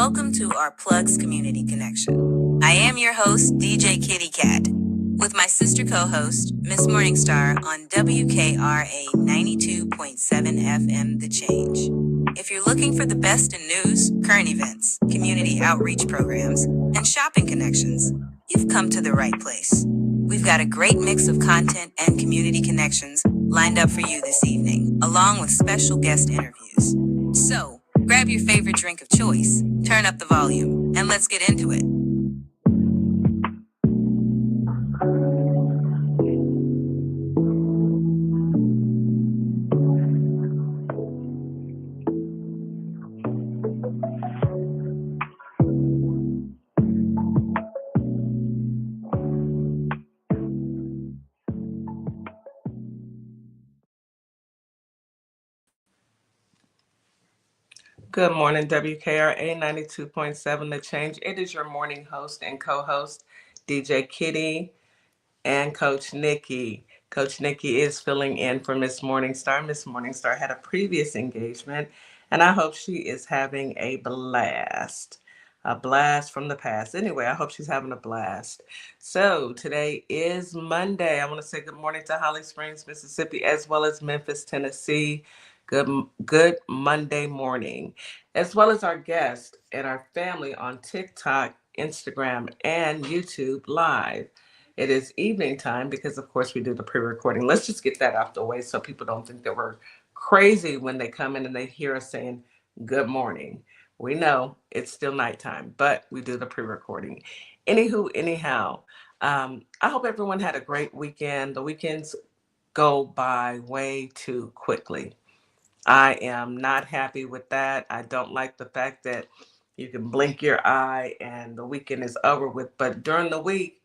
welcome to our Plugs Community Connection. I am your host, DJ Kitty Cat, with my sister co-host, Miss Morningstar on WKRA 92.7 FM The Change. If you're looking for the best in news, current events, community outreach programs, and shopping connections, you've come to the right place. We've got a great mix of content and community connections lined up for you this evening, along with special guest interviews. So, grab your favorite drink of choice, turn up the volume, and let's get into it. Good morning, WKRA 92.7 The Change. It is your morning host and co-host, DJ Kitty and Coach Nikki. Coach Nikki is filling in for Miss Morningstar. Miss Morningstar had a previous engagement, and I hope she is having a blast. A blast from the past. Anyway, I hope she's having a blast. So today is Monday. I want to say good morning to Holly Springs, Mississippi, as well as Memphis, Tennessee. Good Monday morning, as well as our guest and our family on TikTok, Instagram, and YouTube Live. It is evening time because, of course, we do the pre-recording. Let's just get that out the way so people don't think that we're crazy when they come in and they hear us saying good morning. We know it's still nighttime, but we do the pre-recording. Anywho, anyhow, I hope everyone had a great weekend. The weekends go by way too quickly. I am not happy with that. I don't like the fact that you can blink your eye and the weekend is over with. But during the week,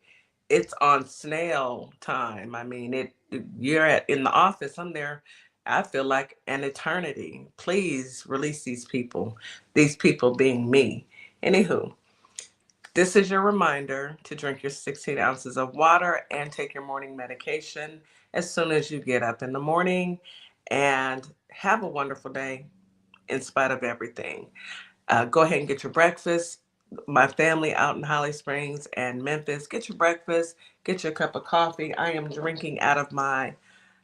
it's on snail time. I mean, you're in the office. I'm there. I feel like an eternity. Please release these people. These people being me. Anywho, this is your reminder to drink your 16 ounces of water and take your morning medication as soon as you get up in the morning, and have a wonderful day in spite of everything. Go ahead and get your breakfast. My family out in Holly Springs and Memphis, get your breakfast, get your cup of coffee. I am drinking out of my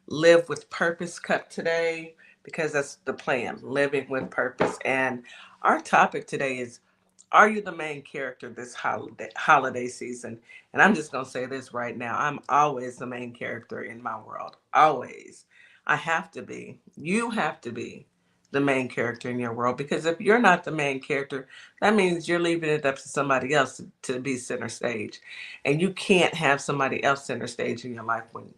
Live with Purpose cup today because that's the plan, living with purpose. And our topic today is, are you the main character this holiday season? And I'm just going to say this right now. I'm always the main character in my world. Always. I have to be. You have to be the main character in your world, because if you're not the main character, that means you're leaving it up to somebody else to be center stage. And you can't have somebody else center stage in your life when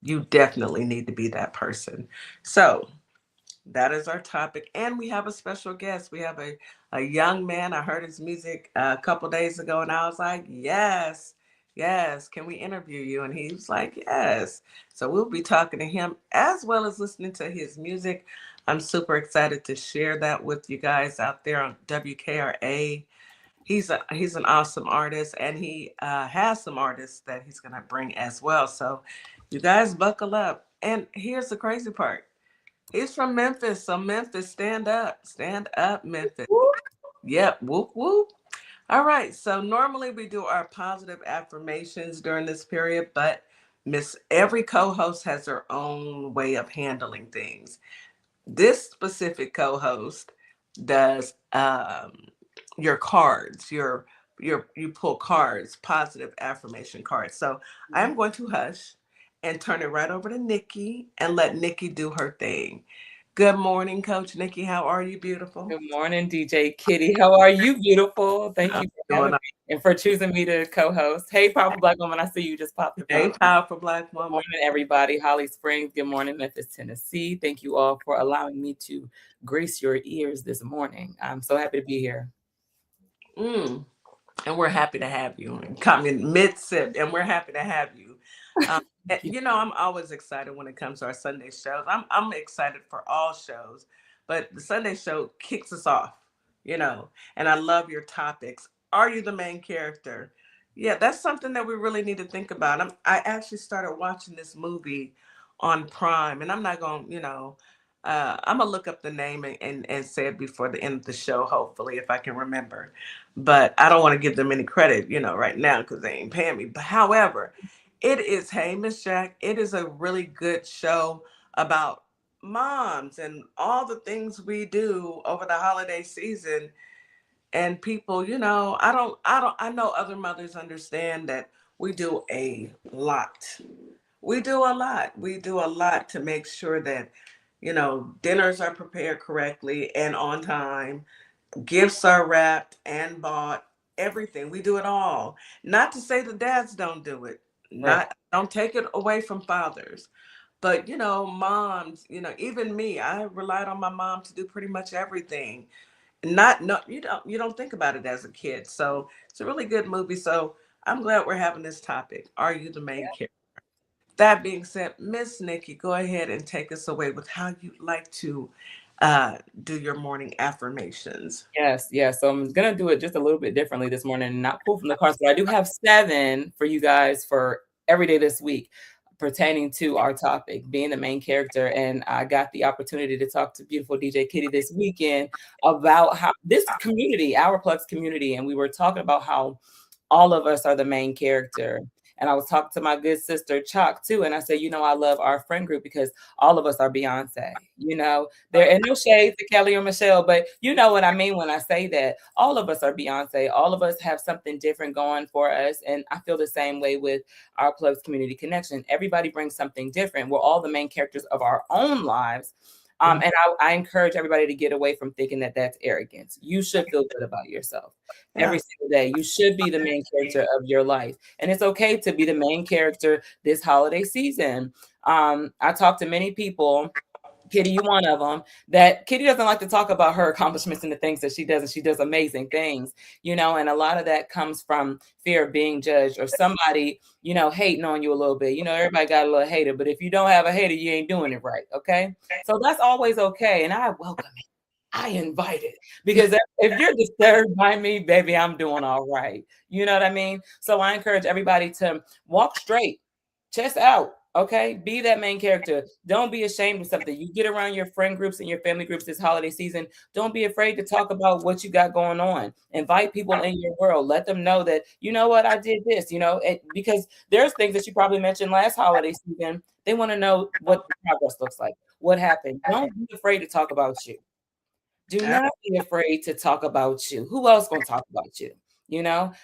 you definitely need to be that person. So that is our topic. And we have a special guest. We have a young man. I heard his music a couple days ago and I was like, yes, yes, can we interview you? And he was like, yes. So we'll be talking to him as well as listening to his music. I'm super excited to share that with you guys out there on WKRA. He's an awesome artist, and he has some artists that he's gonna bring as well. So you guys buckle up. And here's the crazy part. He's from Memphis, so Memphis, stand up, Memphis. Yep, whoop whoop. All right, so normally we do our positive affirmations during this period, but every co-host has their own way of handling things. This specific co-host does your cards, you pull cards, positive affirmation cards. So I'm going to hush and turn it right over to Nikki and let Nikki do her thing. Good morning, Coach Nikki. How are you, beautiful? Good morning, DJ Kitty. How are you, beautiful? Thank you for having me and for choosing me to co-host. Hey, Powerful Black Woman, I see you just popped up. Hey, Powerful Black Woman. Good morning, everybody. Holly Springs. Good morning, Memphis, Tennessee. Thank you all for allowing me to grace your ears this morning. I'm so happy to be here. And we're happy to have you. Coming mid-sip, and we're happy to have you. You know, I'm always excited when it comes to our Sunday shows. I'm excited for all shows, but the Sunday show kicks us off, you know, and I love your topics. Are you the main character? Yeah, that's something that we really need to think about. I actually started watching this movie on Prime, and I'm not going, you know, I'm gonna look up the name and say it before the end of the show, hopefully, if I can remember. But I don't want to give them any credit, right now because they ain't paying me. But however, it is, hey, Miss Jack, it is a really good show about moms and all the things we do over the holiday season. And people, I know other mothers understand that we do a lot. We do a lot. We do a lot to make sure that, dinners are prepared correctly and on time, gifts are wrapped and bought, everything. We do it all. Not to say the dads don't do it. Right. Not don't take it away from fathers. But moms, even me, I relied on my mom to do pretty much everything. Not no, you don't think about it as a kid. So it's a really good movie. So I'm glad we're having this topic. Are you the main character? That being said, Miss Nikki, go ahead and take us away with how you'd like to do your morning affirmations. Yes, yes. So I'm gonna do it just a little bit differently this morning, not pull from the cards, but I do have 7 for you guys for every day this week pertaining to our topic, being the main character. And I got the opportunity to talk to beautiful DJ Kitty this weekend about how this community, our Plugs community, and we were talking about how all of us are the main character. And I was talking to my good sister Chalk too, and I said, I love our friend group because all of us are Beyonce. There and no shade to Kelly or Michelle, but you know what I mean when I say that. All of us are Beyonce. All of us have something different going for us, and I feel the same way with our Plugs Community Connection. Everybody brings something different. We're all the main characters of our own lives. And I encourage everybody to get away from thinking that that's arrogance. You should feel good about yourself every single day. You should be the main character of your life. And it's okay to be the main character this holiday season. I talk to many people. Kitty, you one of them. That Kitty doesn't like to talk about her accomplishments and the things that she does, and she does amazing things, and a lot of that comes from fear of being judged or somebody, hating on you a little bit. Everybody got a little hater, but if you don't have a hater, you ain't doing it right. Okay. So that's always okay. And I welcome it. I invite it because if you're disturbed by me, baby, I'm doing all right. You know what I mean? So I encourage everybody to walk straight, chest out. Okay, be that main character. Don't be ashamed of something. You get around your friend groups and your family groups this holiday season. Don't be afraid to talk about what you got going on. Invite people in your world. Let them know that, you know what, I did this, because there's things that you probably mentioned last holiday season. They want to know what the progress looks like, what happened. Don't be afraid to talk about you. Do not be afraid to talk about you. Who else gonna talk about you?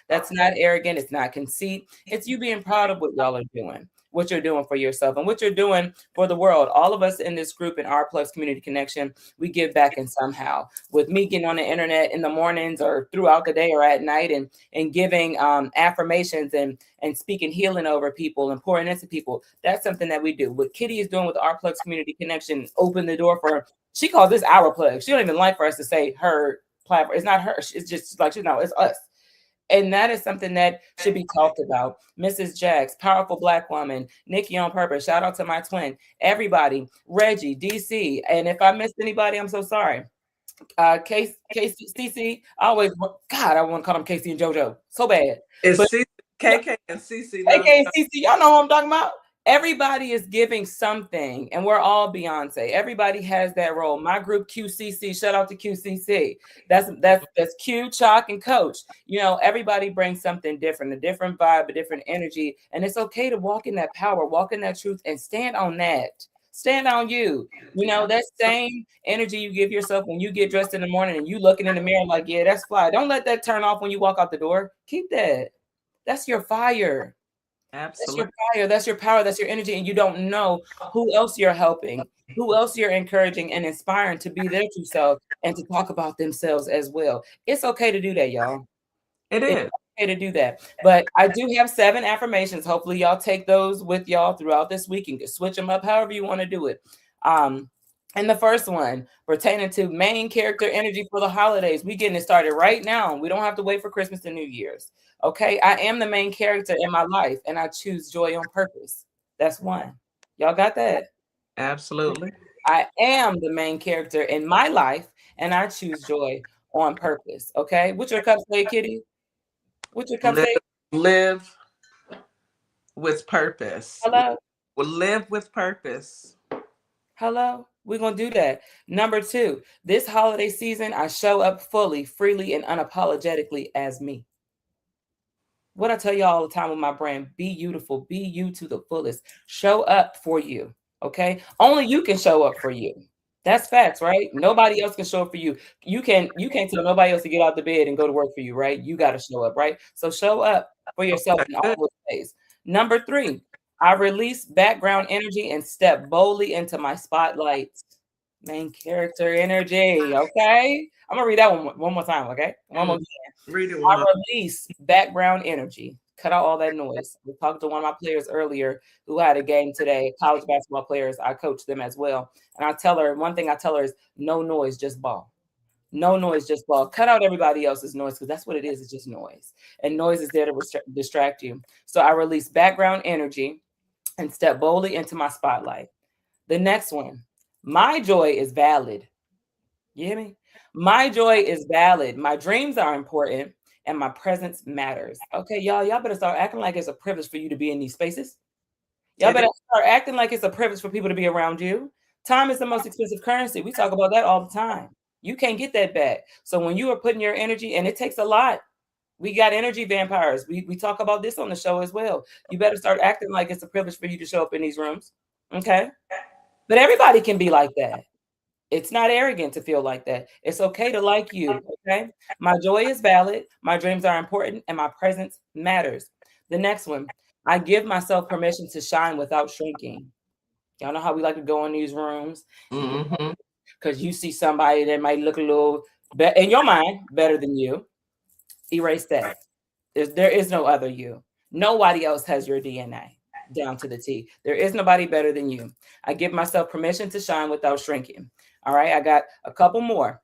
That's not arrogant. It's not conceit. It's you being proud of what y'all are doing, what you're doing for yourself and what you're doing for the world. All of us in this group in our Plus Community Connection, we give back in somehow. With me getting on the internet in the mornings or throughout the day or at night and giving affirmations and speaking healing over people and pouring into people. That's something that we do. What Kitty is doing with our Plus Community Connection, open the door for. She calls this our plug. She don't even like for us to say her platform. It's not her. It's just like, it's us. And that is something that should be talked about. Mrs. Jax, powerful Black woman, Nikki on purpose. Shout out to my twin, everybody, Reggie, DC. And if I missed anybody, I'm so sorry. CC, I want to call them Casey and JoJo so bad. It's KK and CC. KK and CC, y'all know what I'm talking about. Everybody is giving something, and we're all Beyonce. Everybody has that role. My group QCC, shout out to QCC. That's Q, Chalk, and Coach. Everybody brings something different, a different vibe, a different energy, and it's okay to walk in that power, walk in that truth, and stand on that. Stand on you. That same energy you give yourself when you get dressed in the morning and you looking in the mirror like, yeah, that's fly. Don't let that turn off when you walk out the door. Keep that. That's your fire. Absolutely. That's your fire. That's your power. That's your energy. And you don't know who else you're helping, who else you're encouraging and inspiring to be their true self and to talk about themselves as well. It's okay to do that, y'all. It's okay to do that. But I do have 7 affirmations. Hopefully y'all take those with y'all throughout this week and switch them up however you want to do it. And the first one pertaining to main character energy for the holidays. We getting it started right now. We don't have to wait for Christmas and New Year's. Okay. I am the main character in my life and I choose joy on purpose. That's one. Y'all got that? Absolutely. I am the main character in my life and I choose joy on purpose. Okay. What's your cup say, Kitty? What's your cup say? Live with purpose. Hello. Live with purpose. Hello. We're going to do that. Number 2, this holiday season, I show up fully, freely, and unapologetically as me. What I tell you all the time with my brand, be beautiful, be you to the fullest. Show up for you, okay? Only you can show up for you. That's facts, right? Nobody else can show up for you. You can't tell nobody else to get out the bed and go to work for you, right? You got to show up, right? So show up for yourself in all those ways. Number 3, I release background energy and step boldly into my spotlight. Main character energy, okay? I'm gonna read that one more time, okay? One more. Read it I release background energy. Cut out all that noise. We talked to one of my players earlier who had a game today, college basketball players. I coach them as well. And I tell her, one thing I tell her is no noise, just ball. No noise, just ball. Cut out everybody else's noise because that's what it is. It's just noise. And noise is there to distract you. So I release background energy and step boldly into my spotlight. The next one, my joy is valid. You hear me? My joy is valid. My dreams are important and my presence matters. Okay, y'all better start acting like it's a privilege for you to be in these spaces. Y'all better start acting like it's a privilege for people to be around you. Time is the most expensive currency. We talk about that all the time. You can't get that back. So when you are putting your energy, and it takes a lot. We got energy vampires. We talk about this on the show as well. You better start acting like it's a privilege for you to show up in these rooms. Okay? But everybody can be like that. It's not arrogant to feel like that. It's okay to like you, okay? My joy is valid, my dreams are important, and my presence matters. The next one, I give myself permission to shine without shrinking. Y'all know how we like to go in these rooms because you see somebody that might look a little better in your mind, better than you. Erase that. There is no other you. Nobody else has your DNA down to the T. There is nobody better than you. I give myself permission to shine without shrinking. All right, I got a couple more.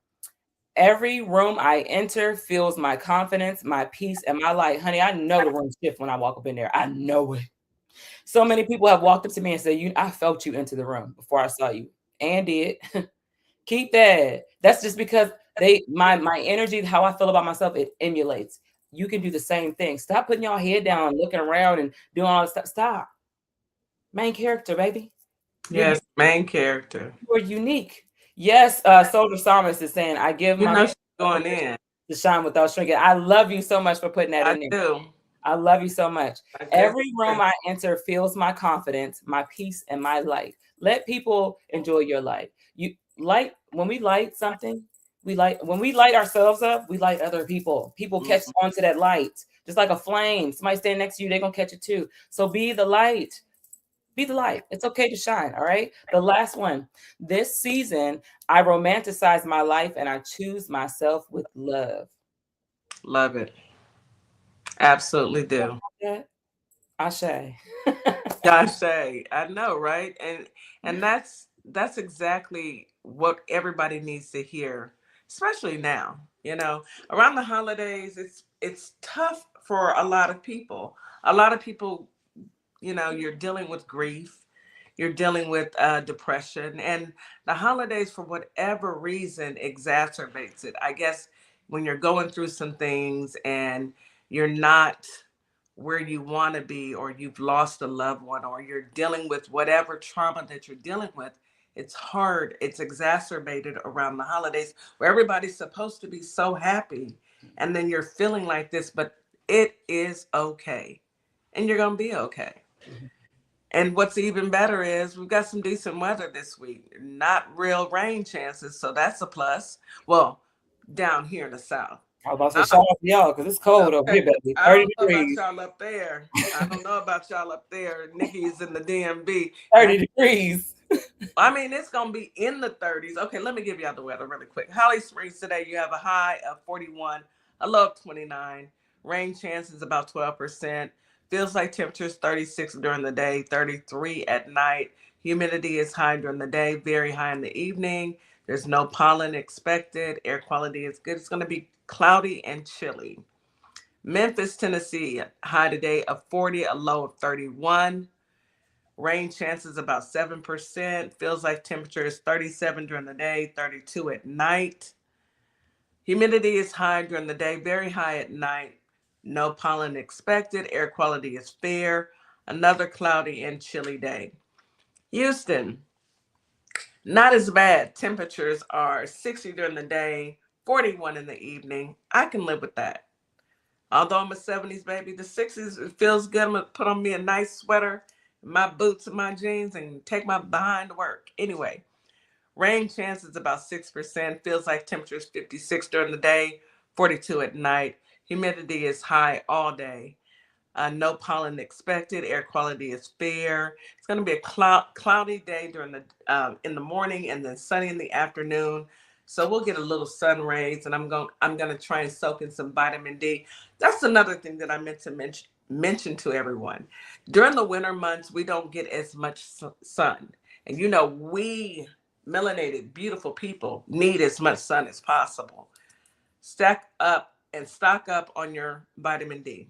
Every room I enter feels my confidence, my peace, and my light. Honey, I know the room shift when I walk up in there. I know it. So many people have walked up to me and said, I felt you into the room before I saw you. And did. Keep that. That's just because my energy, how I feel about myself, it emulates. You can do the same thing. Stop putting your head down, looking around and doing all this stuff. Stop. Main character, baby. Yes, main character. You're unique. Yes, Soldier Psalmist is saying, I give my going in to shine without shrinking. I love you so much for putting that in there. I love you so much. Every room I enter feels my confidence, my peace, and my light. Let people enjoy your light. You light when we light something, when we light ourselves up, we light other people. People catch onto that light, just like a flame. Somebody stand next to you, they're gonna catch it too. So be the light. Be the light. It's okay to shine. All right. The last one. This season, I romanticize my life and I choose myself with love. Love it. Absolutely do. Ashe. Ashe. I know, right? And that's exactly what everybody needs to hear, especially now. Around the holidays, it's tough for a lot of people. A lot of people, you're dealing with grief. You're dealing with depression, and the holidays, for whatever reason, exacerbates it. I guess when you're going through some things and you're not where you want to be, or you've lost a loved one, or you're dealing with whatever trauma that you're dealing with, it's hard. It's exacerbated around the holidays where everybody's supposed to be so happy, and then you're feeling like this, but it is okay, and you're going to be okay. And what's even better is we've got some decent weather this week. Not real rain chances, so that's a plus. Well, down here in the South. I was about to say, shout out to y'all because it's cold over here, baby. 30 degrees. I don't know about y'all up there. I don't know about y'all up there. Nikki's in the DMV. 30 degrees. I mean, it's going to be in the 30s. Okay, let me give y'all the weather really quick. Holly Springs today, you have a high of 41, a low of 29. Rain chances about 12%. Feels like temperatures 36 during the day, 33 at night. Humidity is high during the day, very high in the evening. There's no pollen expected. Air quality is good. It's going to be cloudy and chilly. Memphis, Tennessee, high today of 40, a low of 31. Rain chances about 7%. Feels like temperature is 37 during the day, 32 at night. Humidity is high during the day, very high at night. No pollen expected. Air quality is fair. Another cloudy and chilly day. Houston, Not as bad. Temperatures are 60 during the day, 41 in the evening. I can live with that. Although I'm a 70s baby, the 60s, it feels good. I'm going to put on me a nice sweater, my boots and my jeans, and take my behind to work. Anyway, rain chance is about 6%. Feels like temperature is 56 during the day, 42 at night. Humidity is high all day. No pollen expected. Air quality is fair. It's going to be a cloudy day during the in the morning and then sunny in the afternoon. So we'll get a little sun rays, and I'm going to try and soak in some vitamin D. That's another thing that I meant to mention to everyone. During the winter months, we don't get as much sun, and we melanated, beautiful people need as much sun as possible. Stack up and stock up on your vitamin D.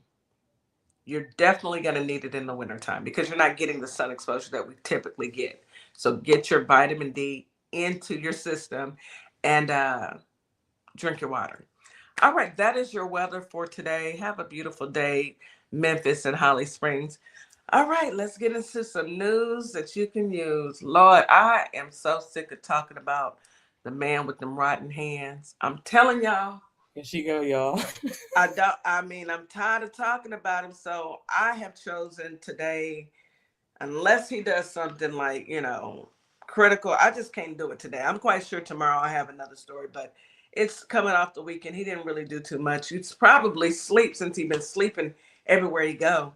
You're definitely going to need it in the wintertime because you're not getting the sun exposure that we typically get. So get your vitamin D into your system and drink your water. All right, that is your weather for today. Have a beautiful day, Memphis and Holly Springs. All right, let's get into some news that you can use. Lord, I am so sick of talking about the man with them rotten hands. I'm telling y'all. Here she go, y'all. I'm tired of talking about him. So I have chosen today, unless he does something like, critical, I just can't do it today. I'm quite sure tomorrow I have another story, but it's coming off the weekend. He didn't really do too much. He's probably sleep since he's been sleeping everywhere he go.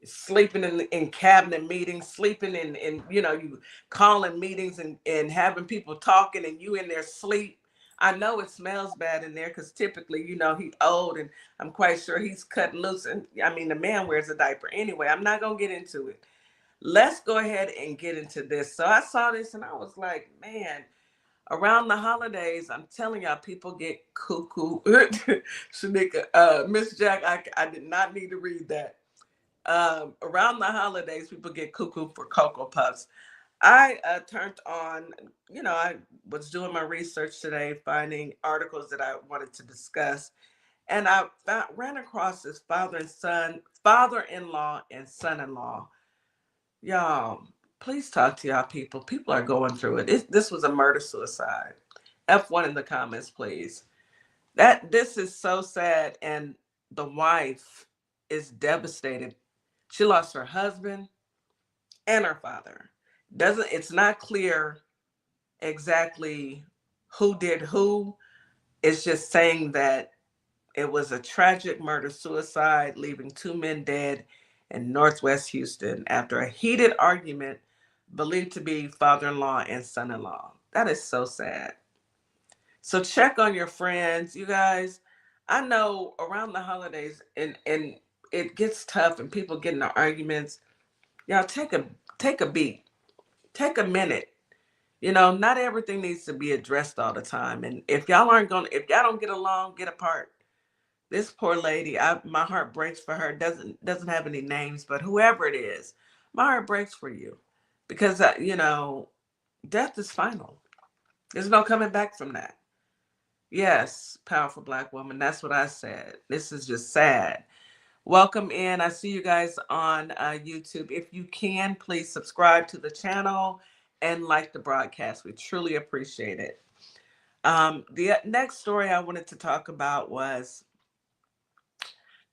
Sleeping in cabinet meetings, sleeping in you calling meetings and having people talking and you in their sleep. I know it smells bad in there because typically, he's old and I'm quite sure he's cutting loose. And I mean, the man wears a diaper anyway. I'm not going to get into it. Let's go ahead and get into this. So I saw this and I was like, man, around the holidays, I'm telling y'all, people get cuckoo. Shanika, Miss Jack, I did not need to read that. Around the holidays, people get cuckoo for Cocoa Puffs. I turned on, I was doing my research today, finding articles that I wanted to discuss, and I ran across this father-in-law and son-in-law. Y'all, please talk to y'all people. People are going through it. This was a murder-suicide. F1 in the comments, please. This is so sad, and the wife is devastated. She lost her husband and her father. It's not clear exactly who did who. It's just saying that it was a tragic murder suicide, leaving two men dead in Northwest Houston after a heated argument believed to be father-in-law and son-in-law. That is so sad. So check on your friends, you guys. I know around the holidays and it gets tough and people get into arguments. Y'all take a beat. Take a minute. Not everything needs to be addressed all the time. And if y'all don't get along, get apart. This poor lady, my heart breaks for her. Doesn't have any names, but whoever it is, my heart breaks for you because death is final. There's no coming back from that. Yes, powerful Black woman. That's what I said. This is just sad. Welcome in. I see you guys on YouTube. If you can, please subscribe to the channel and like the broadcast. We truly appreciate it. The next story I wanted to talk about was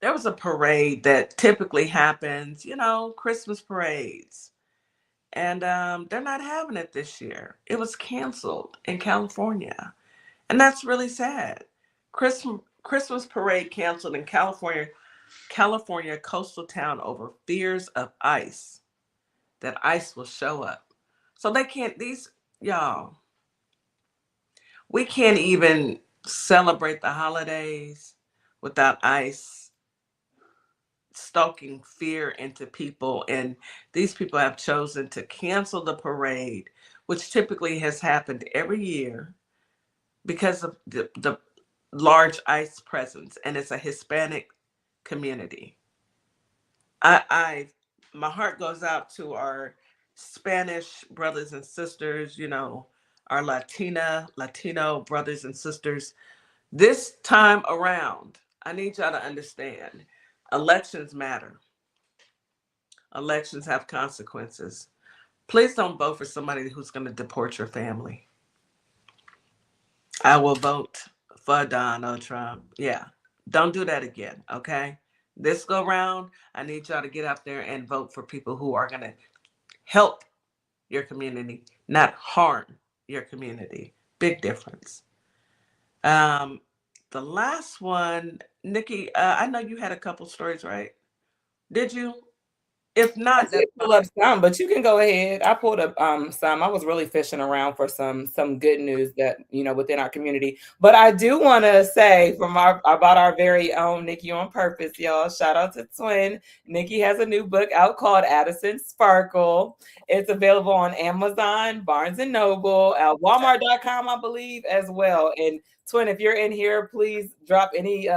there was a parade that typically happens, Christmas parades. And they're not having it this year. It was canceled in California. And that's really sad. Christmas parade canceled in California coastal town over fears of ice, that ice will show up. So y'all, we can't even celebrate the holidays without ice stoking fear into people. And these people have chosen to cancel the parade, which typically has happened every year because of the large ICE presence, and it's a Hispanic community. My heart goes out to our Spanish brothers and sisters, our Latino brothers and sisters. This time around, I need y'all to understand, elections matter. Elections have consequences. Please don't vote for somebody who's going to deport your family. I will vote for Donald Trump. Yeah. Don't do that again, okay? This go round, I need y'all to get out there and vote for people who are going to help your community, not harm your community. Big difference. Um, the last one, Nikki, I know you had a couple stories, right? Did you? If I not, did that's pull up fine. some, but you can go ahead. I pulled up some. I was really fishing around for some good news that within our community. But I do want to say from our about our very own Nikki on Purpose, y'all. Shout out to Twin. Nikki has a new book out called Addison Sparkle. It's available on Amazon, Barnes and Noble, Walmart.com, I believe, as well. And Twin, if you're in here, please drop any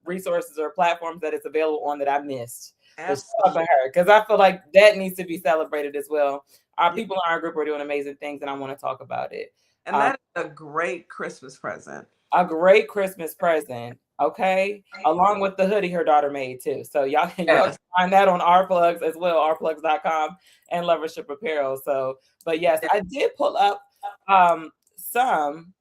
resources or platforms that it's available on that I missed. But shout out to Absolutely. her because I feel like that needs to be celebrated as well. Our Yeah. people in our group are doing amazing things, and I want to talk about it. And that is a great Christmas present. A great Christmas present, okay, along with the hoodie her daughter made too. So y'all can Yes. find that on our plugs as well, ourplugs.com and Lovership Apparel. So, but yes, I did pull up some.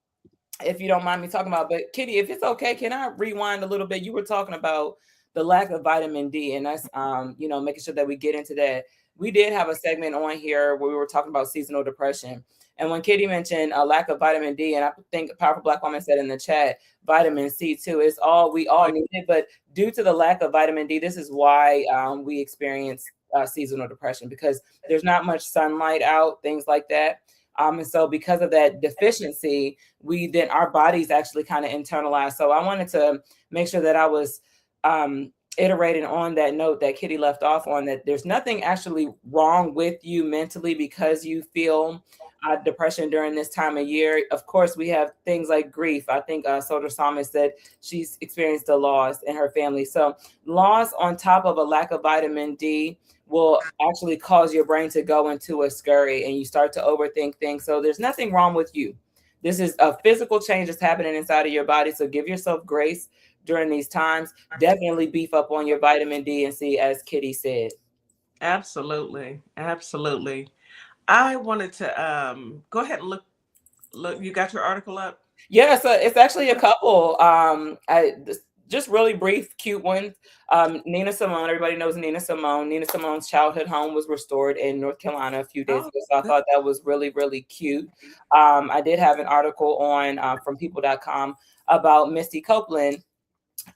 If you don't mind me talking about, but Kitty, if it's okay, can I rewind a little bit? You were talking about the lack of vitamin D, and that's making sure that we get into that. We did have a segment on here where we were talking about seasonal depression, and when Kitty mentioned a lack of vitamin D, and I think Powerful Black Woman said in the chat, vitamin C too. It's all we all need it, but due to the lack of vitamin D, this is why we experience seasonal depression because there's not much sunlight out, things like that. And so because of that deficiency, our bodies actually kind of internalize. So I wanted to make sure that I was iterating on that note that Kitty left off on, that there's nothing actually wrong with you mentally because you feel depression during this time of year. Of course, we have things like grief. I think Soder Psalmist said she's experienced a loss in her family. So loss on top of a lack of vitamin D will actually cause your brain to go into a scurry and you start to overthink things. So there's nothing wrong with you. This is a physical change that's happening inside of your body. So give yourself grace during these times. Definitely beef up on your vitamin D and C, as Kitty said. Absolutely. Absolutely. I wanted to go ahead and look. You got your article up? Yeah, so it's actually a couple. Just really brief, cute ones. Nina Simone, everybody knows Nina Simone. Nina Simone's childhood home was restored in North Carolina a few days ago. So I thought that was really, really cute. I did have an article on from people.com about Misty Copeland.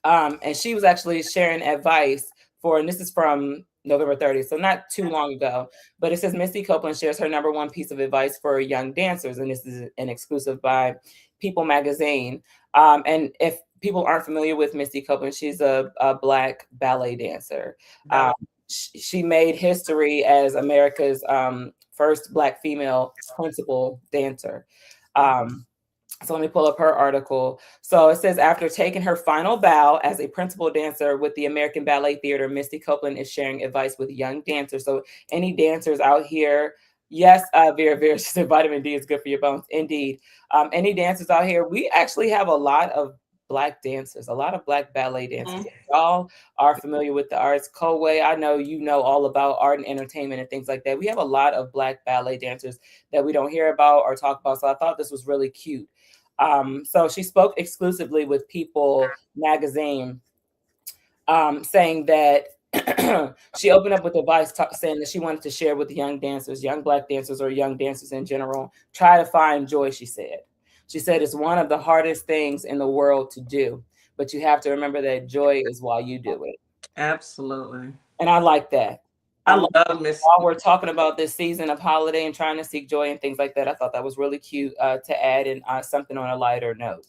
And she was actually sharing advice and this is from November 30th, so not too long ago, but it says Misty Copeland shares her number one piece of advice for young dancers, and this is an exclusive by People magazine. And if people aren't familiar with Misty Copeland, she's a Black ballet dancer. She made history as America's first Black female principal dancer. So let me pull up her article. So it says, after taking her final bow as a principal dancer with the American Ballet Theater, Misty Copeland is sharing advice with young dancers. So any dancers out here, yes, Vera, she said vitamin D is good for your bones. Indeed. Any dancers out here, we actually have a lot of Black dancers, a lot of Black ballet dancers. Y'all are familiar with the arts. Coldway, I know you know all about art and entertainment and things like that. We have a lot of Black ballet dancers that we don't hear about or talk about. So I thought this was really cute. So she spoke exclusively with People magazine, saying that she opened up with advice saying that she wanted to share with the young dancers, young Black dancers, or young dancers in general, try to find joy, she said. She said it's one of the hardest things in the world to do, but you have to remember that joy is why you do it. Absolutely. And I like that. I love Miss. While we're talking about this season of holiday and trying to seek joy and things like that, I thought that was really cute to add in something on a lighter note.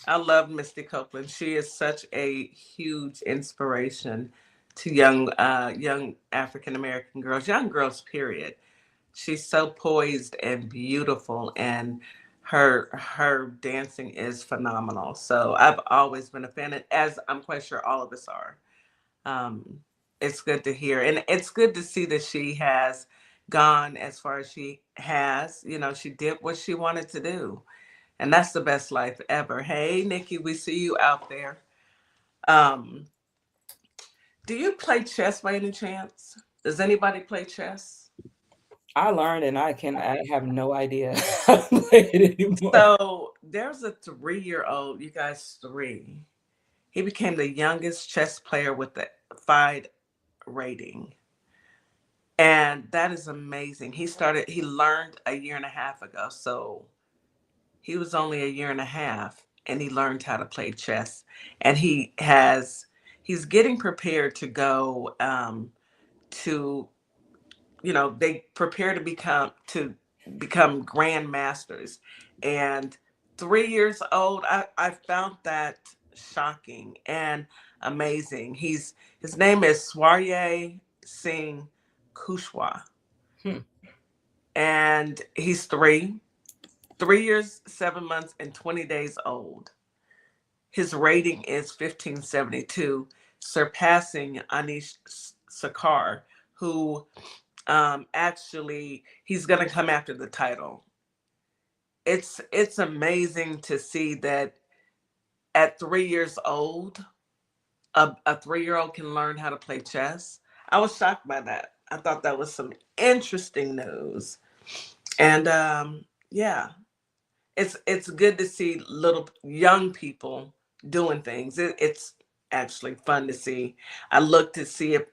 I love Misty Copeland. She is such a huge inspiration to young African American girls, young girls, period. She's so poised and beautiful, and her dancing is phenomenal. So I've always been a fan, and as I'm quite sure all of us are. Um, it's good to hear, and it's good to see that she has gone as far as she has. You know, she did what she wanted to do, and that's the best life ever. Hey, Nikki, we see you out there. Um, do you play chess by any chance? Does anybody play chess? I learned, and I have no idea how to play it anymore. So there's a 3-year-old, you guys, 3. He became the youngest chess player with the FIDE rating. And that is amazing. He learned a year and a half ago. So he was only a year and a half and he learned how to play chess. And he's getting prepared to go to, they prepare to become grandmasters. And 3 years old, I found that shocking and amazing. His name is Swarye Singh Kushwa. And he's 3 years, 7 months, and 20 days old. His rating is 1572, surpassing Anish Sakar, who actually he's going to come after the title. It's amazing to see that at 3 years old, a 3-year-old can learn how to play chess. I was shocked by that. I thought that was some interesting news. And yeah, it's good to see little young people doing things. It's actually fun to see. I looked to see if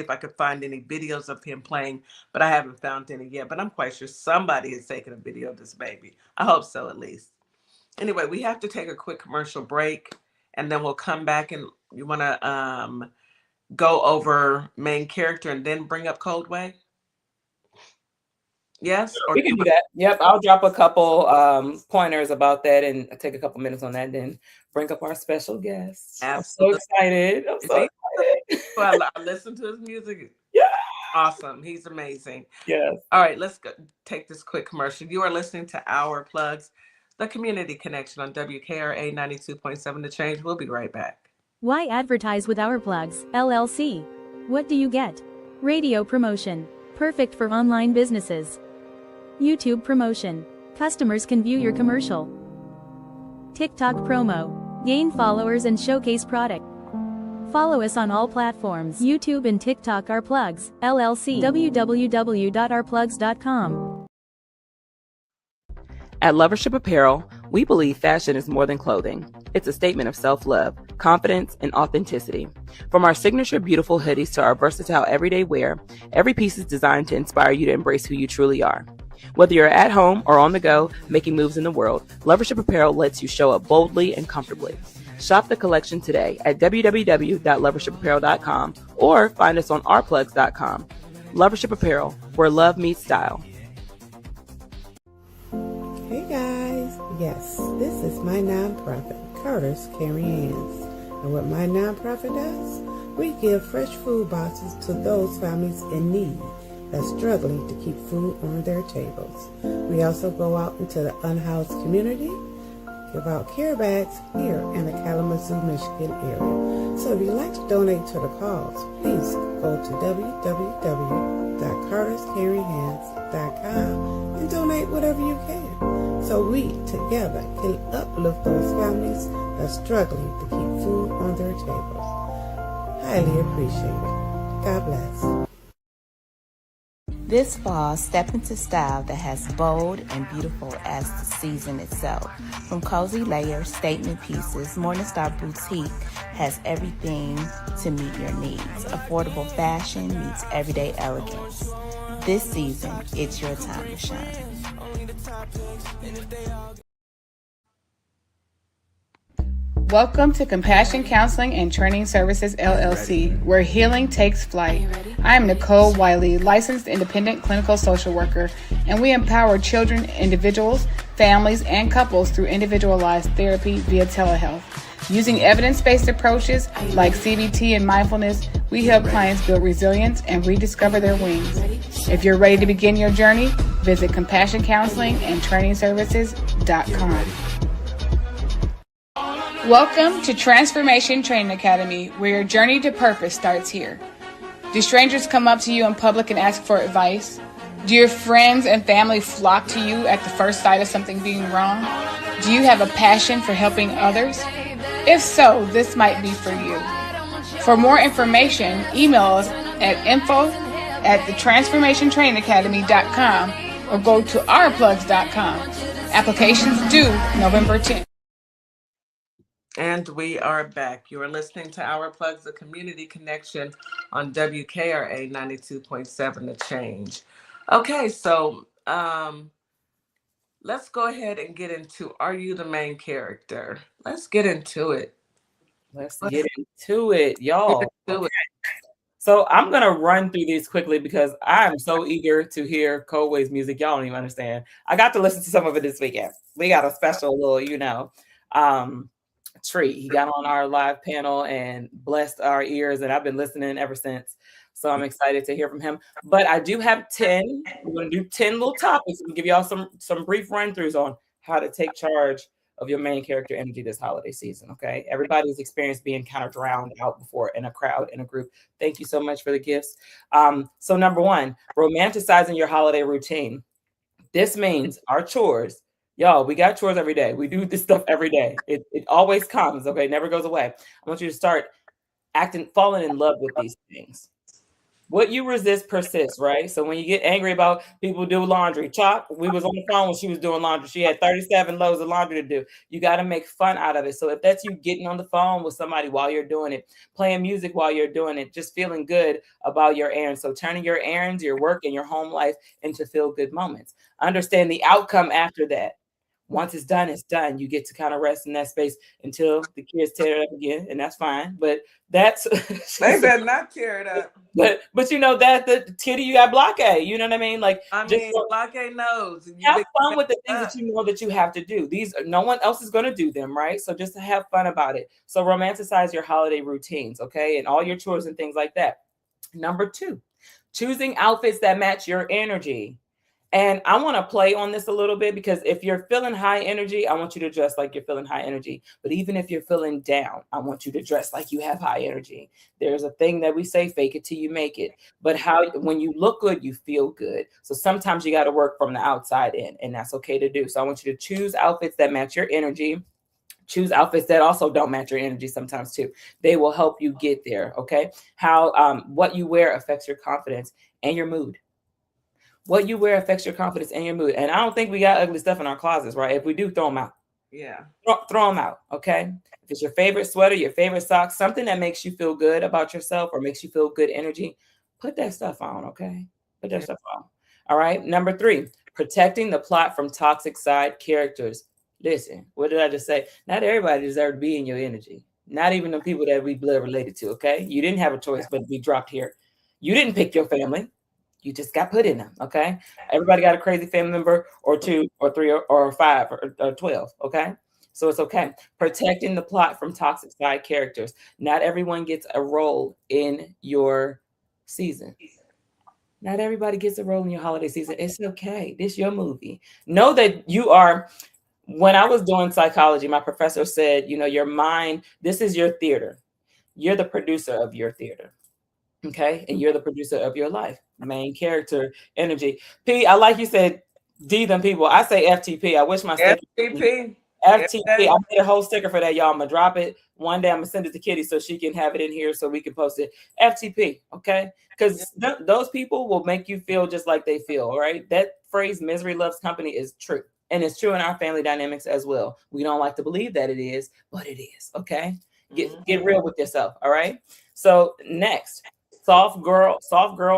I could find any videos of him playing, but I haven't found any yet. But I'm quite sure somebody has taken a video of this baby. I hope so, at least. Anyway, we have to take a quick commercial break, and then we'll come back. And you want to go over main character and then bring up Coldway? Yes, we can do that. Yep, I'll drop a couple pointers about that and take a couple minutes on that, and then bring up our special guest. Absolutely. I'm so excited. I listen to his music. Yeah, awesome. He's amazing. Yes. All right, let's go take this quick commercial. You are listening to Our Plugs, the community connection on WKRA 92.7 The Change. We'll be right back. Why advertise with Our Plugs, LLC? What do you get? Radio promotion, perfect for online businesses. YouTube promotion. Customers can view your commercial. TikTok promo. Gain followers and showcase product. Follow us on all platforms. YouTube and TikTok. Our Plugs, LLC. www.ourplugs.com. At Lovership Apparel, we believe fashion is more than clothing. It's a statement of self-love, confidence, and authenticity. From our signature beautiful hoodies to our versatile everyday wear, every piece is designed to inspire you to embrace who you truly are. Whether you're at home or on the go, making moves in the world, Lovership Apparel lets you show up boldly and comfortably. Shop the collection today at www.lovershipapparel.com or find us on ourplugs.com. Lovership Apparel, where love meets style. Hey guys, yes, this is my nonprofit, Carter's Caring Hands. And what my nonprofit does, we give fresh food boxes to those families in need that's struggling to keep food on their tables. We also go out into the unhoused community, give out care bags here in the Kalamazoo, Michigan area. So if you'd like to donate to the cause, please go to www.carterscaringhands.com and donate whatever you can, so we together can uplift those families that's struggling to keep food on their tables. Highly appreciated. God bless. This fall, step into style that has bold and beautiful as the season itself. From cozy layers, statement pieces, Morningstar Boutique has everything to meet your needs. Affordable fashion meets everyday elegance. This season, it's your time to shine. Welcome to Compassion Counseling and Training Services, LLC, where healing takes flight. I am Nicole Wiley, licensed independent clinical social worker, and we empower children, individuals, families, and couples through individualized therapy via telehealth. Using evidence-based approaches like CBT and mindfulness, we help clients build resilience and rediscover their wings. If you're ready to begin your journey, visit CompassionCounselingAndTrainingServices.com. Welcome to Transformation Training Academy, where your journey to purpose starts here. Do strangers come up to you in public and ask for advice? Do your friends and family flock to you at the first sight of something being wrong? Do you have a passion for helping others? If so, this might be for you. For more information, email us at info@thetransformationtrainingacademy.com or go to ourplugs.com. Applications due November 10th. And we are back. You are listening to Our Plugs, the community connection on WKRA 92.7 The Change. Okay, so let's go ahead and get into Are You the Main Character? Let's get into it. Let's get into it, y'all. Okay. So I'm going to run through these quickly because I'm so eager to hear Coldway's music. Y'all don't even understand. I got to listen to some of it this weekend. We got a special little, treat. He got on our live panel and blessed our ears, and I've been listening ever since. So I'm excited to hear from him. But I do have 10. We're going to do 10 little topics and give y'all some brief run-throughs on how to take charge of your main character energy this holiday season, okay? Everybody's experienced being kind of drowned out before in a crowd, in a group. Thank you so much for the gifts. So number 1, romanticizing your holiday routine. This means our chores. Y'all, we got chores every day. We do this stuff every day. It always comes, okay? It never goes away. I want you to start falling in love with these things. What you resist persists, right? So when you get angry about people do laundry, we was on the phone when she was doing laundry. She had 37 loads of laundry to do. You got to make fun out of it. So if that's you getting on the phone with somebody while you're doing it, playing music while you're doing it, just feeling good about your errands. So turning your errands, your work, and your home life into feel-good moments. Understand the outcome after that. Once it's done, it's done. You get to kind of rest in that space until the kids tear it up again, and that's fine. But that's they better not tear it up. But you know that the kitty, you got blockade. You know what I mean? Like blockade knows. Have fun with the things that you know that you have to do. These no one else is going to do them, right? So just to have fun about it. So romanticize your holiday routines, okay, and all your chores and things like that. Number 2, choosing outfits that match your energy. And I want to play on this a little bit because if you're feeling high energy, I want you to dress like you're feeling high energy. But even if you're feeling down, I want you to dress like you have high energy. There's a thing that we say, fake it till you make it. But when you look good, you feel good. So sometimes you got to work from the outside in, and that's okay to do. So I want you to choose outfits that match your energy. Choose outfits that also don't match your energy sometimes too. They will help you get there, okay? How what you wear affects your confidence and your mood. What you wear affects your confidence and your mood. And I don't think we got ugly stuff in our closets, right? If we do, throw them out. Yeah. Throw them out, okay? If it's your favorite sweater, your favorite socks, something that makes you feel good about yourself or makes you feel good energy, put that stuff on, okay? Put that stuff on. All right. Number 3, protecting the plot from toxic side characters. Listen, what did I just say? Not everybody deserves to be in your energy. Not even the people that we blood related to, okay? You didn't have a choice but to be dropped here. You didn't pick your family. You just got put in them, okay? Everybody got a crazy family member or 2 or 3 or 5 or 12, okay? So it's okay. Protecting the plot from toxic side characters. Not everyone gets a role in your season. Not everybody gets a role in your holiday season. It's okay. This is your movie. Know that you are, when I was doing psychology, my professor said, your mind, this is your theater. You're the producer of your theater. Okay, and you're the producer of your life. Main character energy. P, I like you said D them people. I say FTP. I wish my FTP. FTP. I made a whole sticker for that, y'all. I'm gonna drop it one day. I'm gonna send it to Kitty so she can have it in here so we can post it. FTP. Okay, because those people will make you feel just like they feel. All right, that phrase "misery loves company" is true, and it's true in our family dynamics as well. We don't like to believe that it is, but it is. Okay, get real with yourself. All right. So next. Soft girl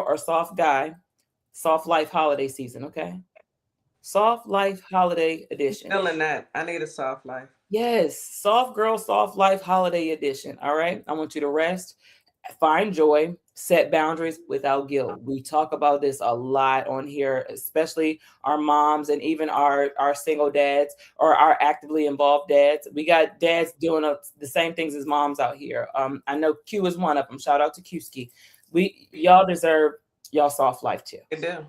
or soft guy, soft life holiday season, okay? Soft life holiday edition. Feeling that. I need a soft life. Yes, soft girl, soft life holiday edition, all right? I want you to rest, find joy, set boundaries without guilt. We talk about this a lot on here, especially our moms and even our single dads or our actively involved dads. We got dads doing the same things as moms out here. I know Q is one of them. Shout out to Qski. Y'all deserve y'all soft life too. You do.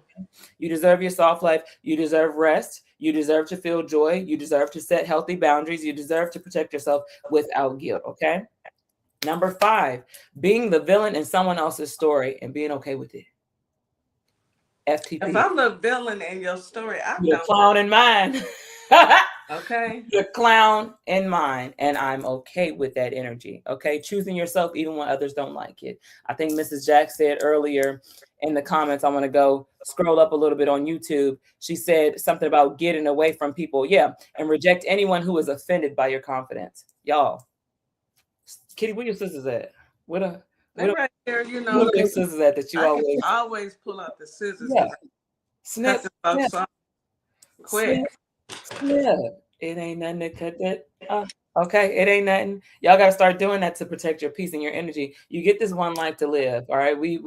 You deserve your soft life. You deserve rest. You deserve to feel joy. You deserve to set healthy boundaries. You deserve to protect yourself without guilt. Okay. Number 5, being the villain in someone else's story and being okay with it. FTP. If I'm the villain in your story, I'm the clown in mine. Okay. The clown in mind, and I'm okay with that energy. Okay, choosing yourself even when others don't like it. I think Mrs. Jack said earlier in the comments, I want to go scroll up a little bit on YouTube. She said something about getting away from people. Yeah, and reject anyone who is offended by your confidence. Y'all, Kitty, where your sisters at? They right there, you know. Where your sisters at that you I can always pull out the scissors. Yeah. Snip, cut the folks off quick. Snip. It ain't nothing to cut that. Okay, it ain't nothing. Y'all gotta start doing that to protect your peace and your energy. You get this one life to live. All right. We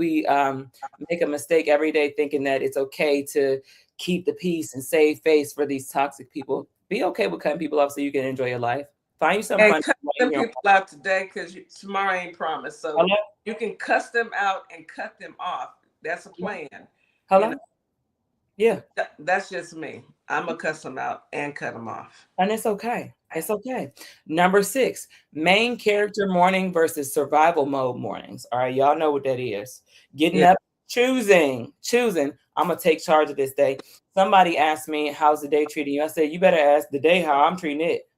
make a mistake every day thinking that it's okay to keep the peace and save face for these toxic people. Be okay with cutting people off so you can enjoy your life. Find you some fun. Cut them people out today because tomorrow ain't promised. So Hello? You can cuss them out and cut them off. That's a plan. Hello? You know? Yeah. That's just me. I'm going to cuss them out and cut them off. And it's okay. It's okay. Number 6, main character morning versus survival mode mornings. All right. Y'all know what that is. Getting up, choosing. I'm going to take charge of this day. Somebody asked me, how's the day treating you? I said, you better ask the day how I'm treating it.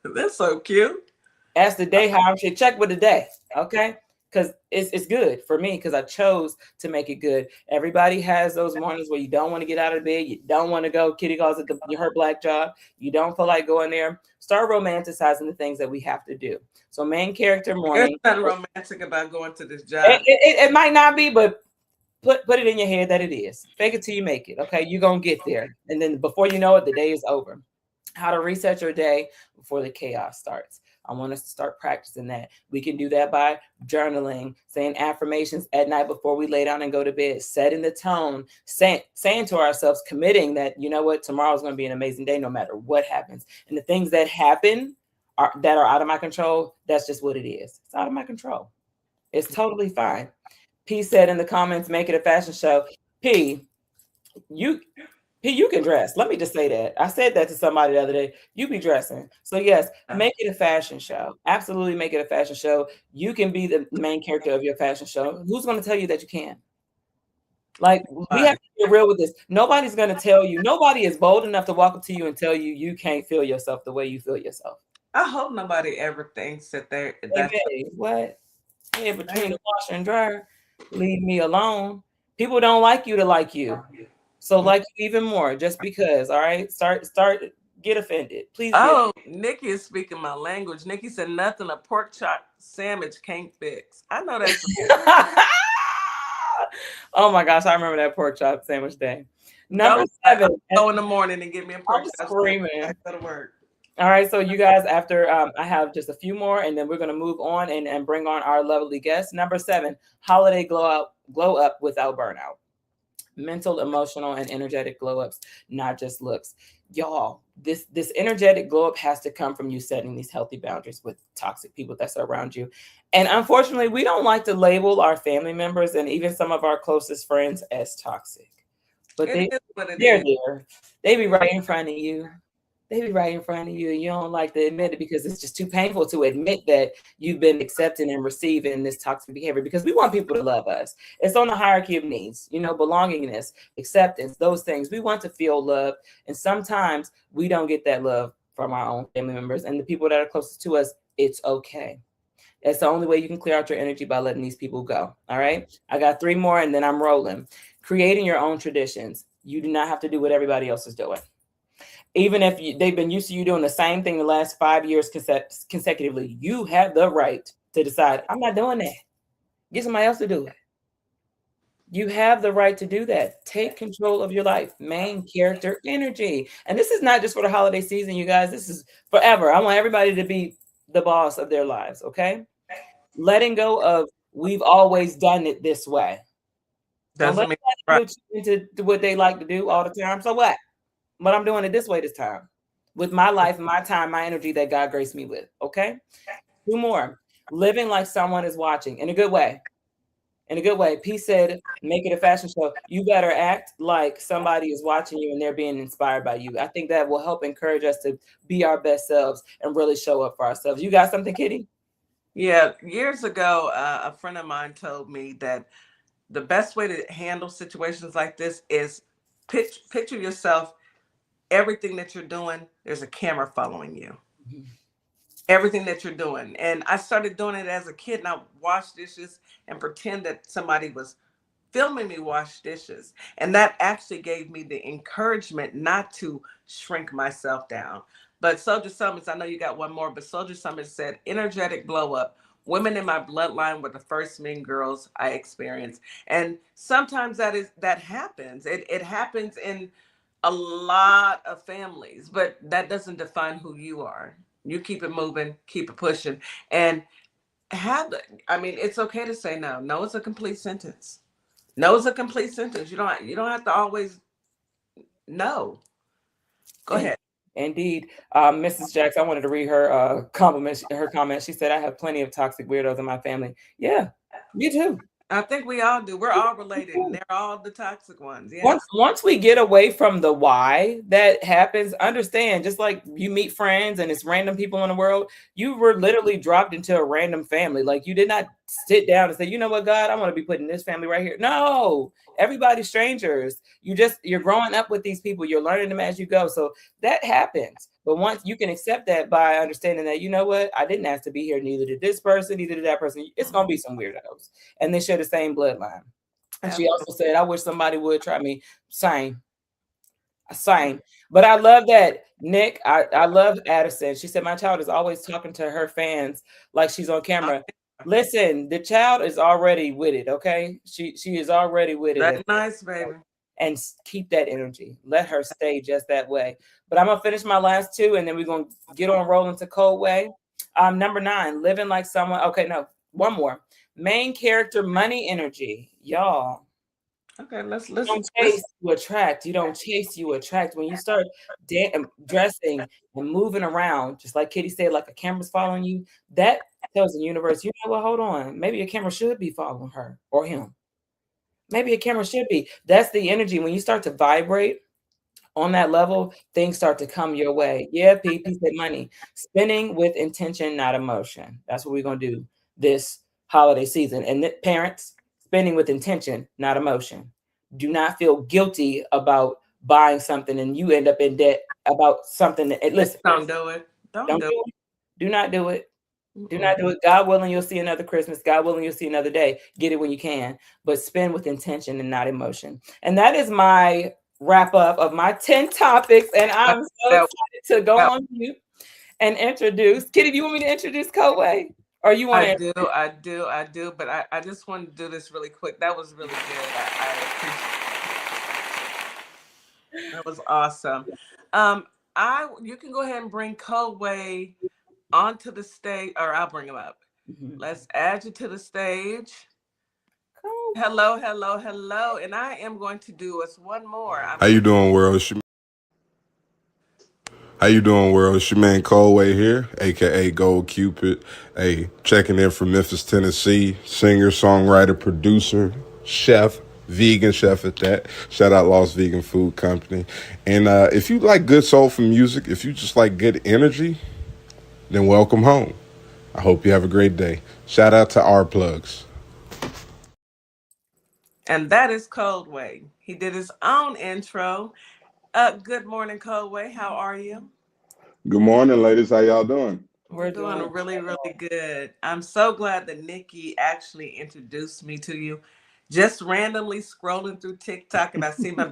That's so cute. Ask the day how I'm treating. Check with the day. Okay. Because it's good for me because I chose to make it good. Everybody has those mornings where you don't want to get out of bed. You don't want to go. Kitty calls it her black job. You don't feel like going there. Start romanticizing the things that we have to do. So main character morning. There's nothing romantic about going to this job. It might not be, but put it in your head that it is. Fake it till you make it. Okay. You're going to get there. And then before you know it, the day is over. How to reset your day before the chaos starts. I want us to start practicing that. We can do that by journaling, saying affirmations at night before we lay down and go to bed, setting the tone, saying to ourselves, committing that, you know what, tomorrow is going to be an amazing day no matter what happens. And the things that happen that are out of my control, that's just what it is. It's out of my control. It's totally fine. P said in the comments, make it a fashion show. P, you can dress. Let me just say that. I said that to somebody the other day. You be dressing. So yes, make it a fashion show. Absolutely make it a fashion show. You can be the main character of your fashion show. Who's going to tell you that you can? Like, we have to be real with this. Nobody's going to tell you. Nobody is bold enough to walk up to you and tell you you can't feel yourself the way you feel yourself. I hope nobody ever thinks that they're... Hey, what? Hey, between the washer and dryer, leave me alone. People don't like you to like you. So like you even more, just because, all right? Start, get offended. Please. Oh, Nikki is speaking my language. Nikki said nothing a pork chop sandwich can't fix. I know that's... Oh my gosh, I remember that pork chop sandwich day. Number 7. Go in the morning and get me a pork chop screaming. Sandwich. Go to work. All right, so you guys, after I have just a few more, and then we're going to move on and bring on our lovely guests. Number 7, holiday glow up without burnout. Mental, emotional, and energetic glow ups, not just looks. Y'all, this energetic glow up has to come from you setting these healthy boundaries with toxic people that surround you. And unfortunately, we don't like to label our family members and even some of our closest friends as toxic. But they're there. They be right in front of you. They be right in front of you, and you don't like to admit it because it's just too painful to admit that you've been accepting and receiving this toxic behavior, because we want people to love us. It's on the hierarchy of needs, belongingness, acceptance, those things. We want to feel loved, and sometimes we don't get that love from our own family members and the people that are closest to us. It's okay. That's the only way you can clear out your energy, by letting these people go. All right. I got 3 more and then I'm rolling. Creating your own traditions. You do not have to do what everybody else is doing. Even if they've been used to you doing the same thing the last 5 years consecutively, you have the right to decide, I'm not doing that. Get somebody else to do it. You have the right to do that. Take control of your life. Main character energy. And this is not just for the holiday season, you guys. This is forever. I want everybody to be the boss of their lives, okay? Letting go of, we've always done it this way. Doesn't mean into what they like to do all the time. So what? But I'm doing it this way this time, with my life, my time, my energy that God graced me with. Okay. 2 more. Living like someone is watching in a good way. In a good way. P said, make it a fashion show. You better act like somebody is watching you and they're being inspired by you. I think that will help encourage us to be our best selves and really show up for ourselves. You got something, Kitty? Yeah. Years ago, a friend of mine told me that the best way to handle situations like this is picture yourself everything that you're doing, there's a camera following you. Mhm. Everything that you're doing. And I started doing it as a kid, and I wash dishes and pretend that somebody was filming me wash dishes. And that actually gave me the encouragement not to shrink myself down. But Soldier Summers, I know you got one more, but Soldier Summers said, energetic blow up. Women in my bloodline were the first mean girls I experienced. And sometimes that happens. It happens in a lot of families, but that doesn't define who you are. You keep it moving, keep it pushing, and I mean, it's okay to say no. No is a complete sentence. No is a complete sentence. You don't have to always no. Go And ahead. indeed, Mrs. Jackson, I wanted to read her compliment. Her comment. She said, "I have plenty of toxic weirdos in my family." Yeah, me too. I think we all do. We're all related, and they're all the toxic ones. Once Yes. once we get away from the why that happens, understand, just like you meet friends and it's random people in the world, you were literally dropped into a random family. Like you did not sit down and say, you know what, God, I want to be put in this family right here. No, everybody's strangers. You're growing up with these people, you're learning them as you go. So that happens. But once you can accept that by understanding that, you know what, I didn't ask to be here, neither did this person, neither did that person. It's gonna be some weirdos. And they share the same bloodline. And she also said, I wish somebody would try me. Same. But I love that, Nick. I love Addison. She said, my child is always talking to her fans like she's on camera. Listen, the child is already with it, okay? She is already with it. That's nice, baby. And keep that energy. Let her stay just that way. But I'm going to finish my last two, and then we're going to get on rolling to Coldway. Number 9, living like someone. Okay, no, one more. Main character, money energy. Y'all. Okay, let's You don't chase, you attract. You don't chase, you attract. When you start dressing and moving around, just like Kitty said, like a camera's following you, that tells the universe, you know what, hold on. Maybe a camera should be following her or him. Maybe a camera should be. That's the energy. When you start to vibrate on that level, things start to come your way. Yeah, Pete said money. Spending with intention, not emotion. That's what we're going to do this holiday season. And parents, spending with intention, not emotion. Do not feel guilty about buying something and you end up in debt about something. Listen, don't do it. Don't do it. Do not do it. Do not do it. God willing, you'll see another Christmas. God willing, you'll see another day. Get it when you can, but spend with intention and not emotion. And that is my wrap up of my 10 topics. And I'm so excited to go on mute and introduce. Kitty, do you want me to introduce Coldway? Or you want I do. But I just want to do this really quick. That was really good. I appreciate it. That was awesome. You can go ahead and bring Coldway onto the stage, or I'll bring him up. Mm-hmm. Let's add you to the stage. Cool. Hello. And I am going to do us one more. How you doing, world? How you doing, world? It's your man Coldway here, a.k.a. Gold Cupid. Hey, checking in from Memphis, Tennessee. Singer, songwriter, producer, chef, vegan chef at that. Shout out Lost Vegan Food Company. And if you like good soulful music, if you just like good energy, then welcome home. I hope you have a great day. Shout out to Our Plugs. And that is Coldway. He did his own intro. Good morning, Coldway. How are you? Good morning, ladies. How y'all doing? We're doing really, really good. I'm so glad that Nikki actually introduced me to you. Just randomly scrolling through TikTok, and I see my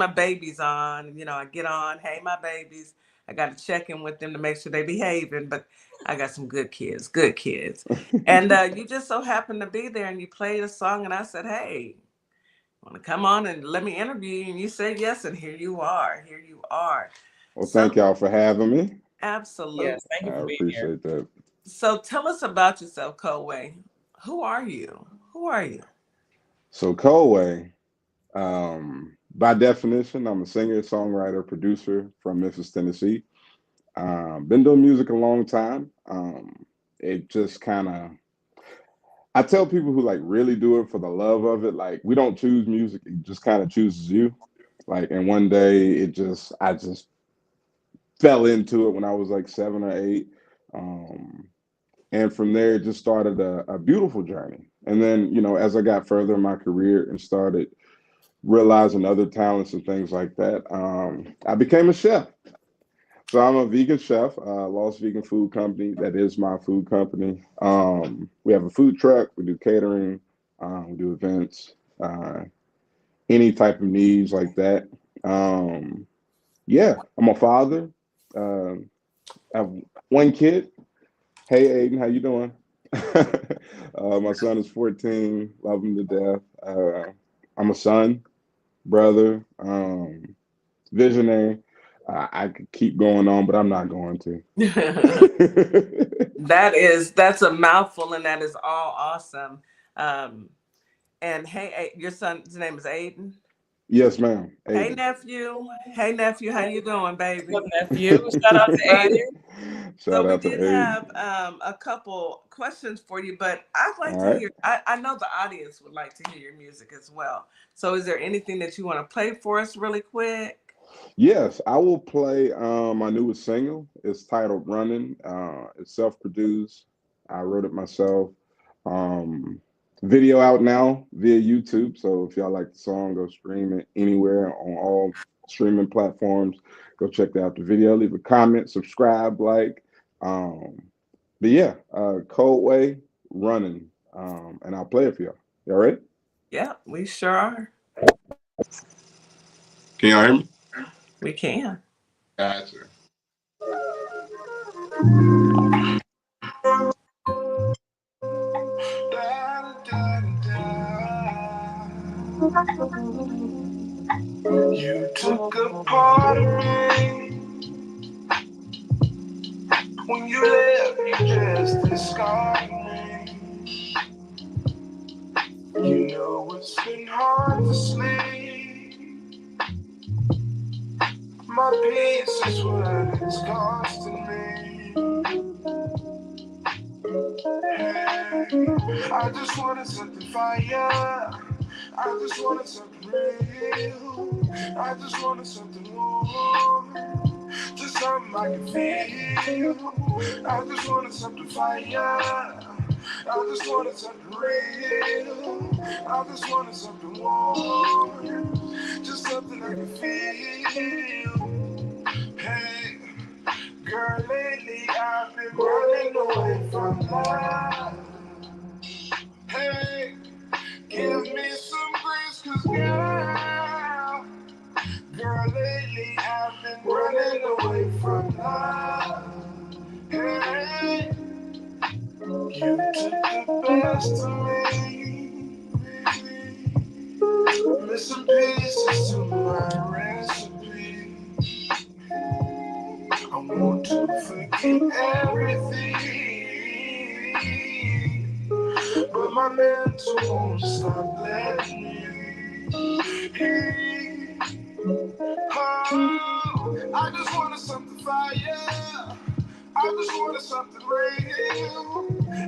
babies on. You know, I get on, hey, my babies. I got to check in with them to make sure they're behaving, but I got some good kids. And you just so happened to be there, and you played a song, and I said, hey, want to come on and let me interview you? And you said yes, and here you are. Well, thank y'all for having me. Absolutely. Yes, thank you for being here. I appreciate that. So tell us about yourself, Coldway. Who are you? So Coldway, by definition, I'm a singer, songwriter, producer from Memphis, Tennessee. Been doing music a long time. It just kind of, I tell people who like really do it for the love of it, like we don't choose music, it just kind of chooses you. Like, and one day I just fell into it when I was like 7 or 8. And from there, it just started a beautiful journey. And then, you know, as I got further in my career and started realizing other talents and things like that, I became a chef. So I'm a vegan chef, Lost Vegan Food Company. That is my food company. We have a food truck. We do catering. We do events, any type of needs like that. Um, yeah, I'm a father. I have one kid. Hey, Aiden, how you doing? My son is 14. Love him to death. I'm a son, brother, visionary. I could keep going on, but I'm not going to. That's a mouthful, and that is all awesome. Um, and hey, your son's name is Aiden. Yes, ma'am. Hey Aiden. nephew. Hey nephew, how you doing, What's up, baby? nephew? Shout out to Right. Aiden. So Shout we out to did Aiden. have a couple questions for you, but I'd like All to right. hear. I know the audience would like to hear your music as well. So is there anything that you want to play for us really quick? Yes, I will play my newest single. It's titled Running. It's self-produced. I wrote it myself. Um, Video out now via YouTube. So if y'all like the song, go stream it anywhere on all streaming platforms. Go check out the video. Leave a comment, subscribe, like. Um, but yeah, Coldway Running. And I'll play it for y'all. Y'all ready? Yeah, we sure are. Can y'all hear me? We can. Gotcha. You took a part of me. When you left, you just discarded me. You know it's been hard to sleep. My peace is what it's costing me. Hey, I just wanted something fire. I just wanted something real. I just wanted something warm. Just something I can feel. I just wanted something fire. I just wanted something real. I just wanted something warm. Just something I can feel. Hey, girl, lately I've been running away from love. Hey, give me some grace, 'cause girl, lately I've been running away from love. Hey, you took the best of me, missing pieces to my recipe. I want to forget everything, but my mental won't stop letting me. Oh, I just wanted something fire. I just wanted something real.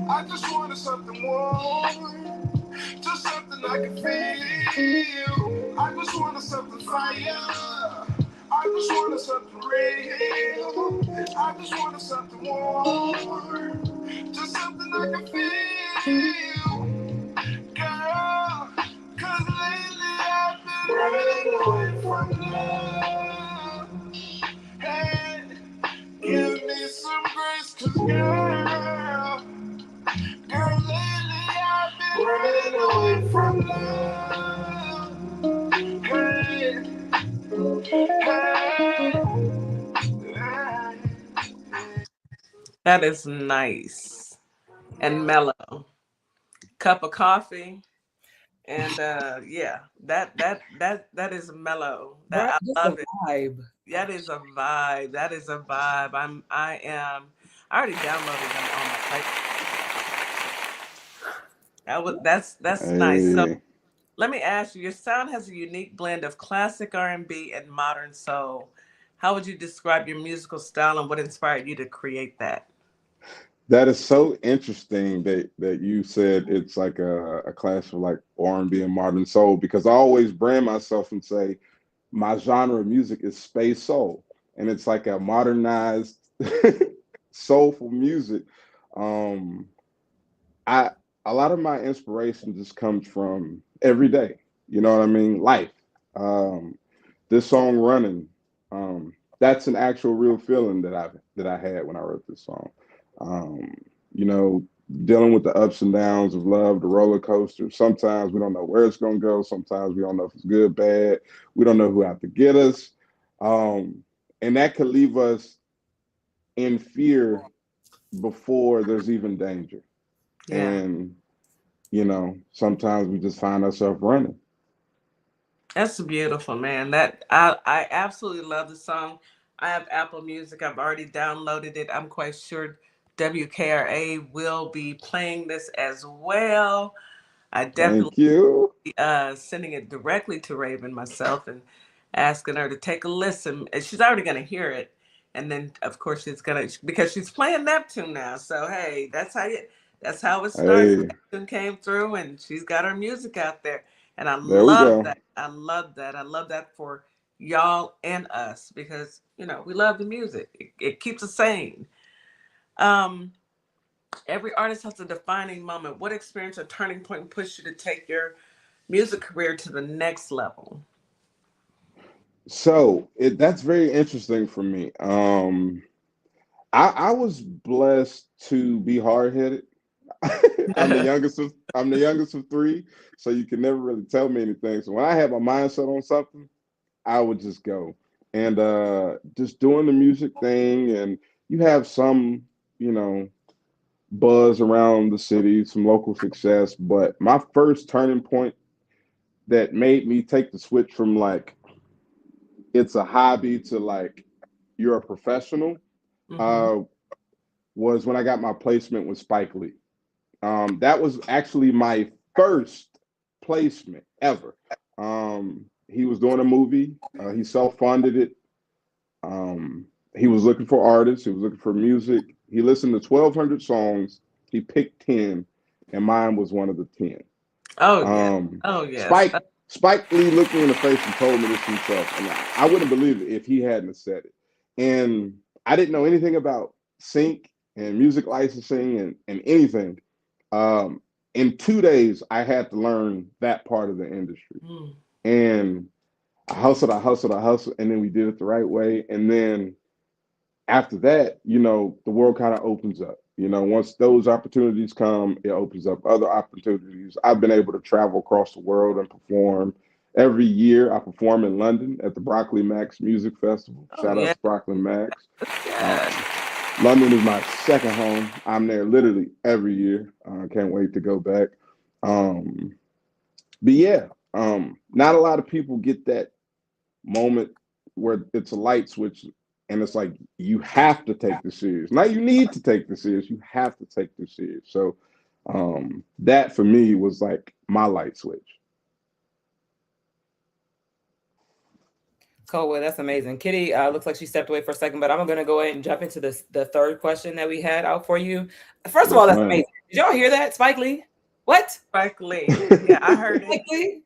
I just wanted something warm. Just something I can feel. I just wanted something fire. I just wanted something real. I just wanted something warm. Just something I can feel. Girl, 'cause lately I've been running away from love. Hey, give me some grace, 'cause girl, lately I've been running away from love. Hey, hey, hey. That is nice and mellow. Cup of coffee. And yeah, that is mellow. Right? That Just I a love it. vibe. That is a vibe. That is a vibe. I already downloaded them on my play. That's nice. So Hey. let me ask you, your sound has a unique blend of classic R&B and modern soul. How would you describe your musical style and what inspired you to create that? That is so interesting that you said it's like a clash of like R&B and modern soul, because I always brand myself and say my genre of music is space soul, and it's like a modernized soulful music. Um, I A lot of my inspiration just comes from every day. You know what I mean? Life. This song "Running," that's an actual real feeling that I had when I wrote this song. Um, you know, dealing with the ups and downs of love, the roller coaster. Sometimes we don't know where it's gonna go. Sometimes we don't know if it's good, bad. We don't know who out to get us, and that could leave us in fear before there's even danger. Yeah. And sometimes we just find ourselves running. That's beautiful, man. I absolutely love the song. I have Apple Music. I've already downloaded it. I'm quite sure WKRA will be playing this as well. I definitely Thank you. sending it directly to Raven myself and asking her to take a listen. And she's already going to hear it, and then of course she's gonna, because she's playing Neptune now. So hey, that's how it started. Hey, Neptune came through, and she's got her music out there, and I there we love go. that. I love that. I love that for y'all and us, because we love the music. It keeps us sane. Um, every artist has a defining moment. What experience or turning point pushed you to take your music career to the next level? So that's very interesting for me. I was blessed to be hard headed. I'm the youngest of three, so you can never really tell me anything. So when I had my mindset on something, I would just go and just doing the music thing. And you have some, you know, buzz around the city, some local success. But my first turning point that made me take the switch from like it's a hobby to like you're a professional Mm-hmm. uh, was when I got my placement with Spike Lee. That was actually my first placement ever. He was doing a movie. He self-funded it. He was looking for artists. He was looking for music. He listened to 1,200 songs. He picked 10, and mine was one of the 10. Oh yes. Um, Oh yes. Spike Lee looked me in the face and told me this himself, and I wouldn't believe it if he hadn't said it. And I didn't know anything about sync and music licensing and anything. Um, in 2 days, I had to learn that part of the industry, Mm. and I hustled, and then we did it the right way. And then after that, the world kind of opens up. Once those opportunities come, it opens up other opportunities. I've been able to travel across the world and perform. Every year, I perform in London at the Broccoli Max Music Festival. Oh Shout out yeah. to Broccoli Max. Yes. Um, London is my second home. I'm there literally every year. I can't wait to go back. Um, but yeah, not a lot of people get that moment where it's a light switch and it's like you have to take this serious. Now you need to take this serious. You have to take this serious. So that for me was like my light switch. Coldway, that's amazing. Kitty looks like she stepped away for a second, but I'm going to go ahead and jump into the third question that we had out for you. First of all, Yes, that's ma'am. amazing. Did y'all hear that, Spike Lee? What? Spike Lee. Yeah, I heard it. Spike Lee?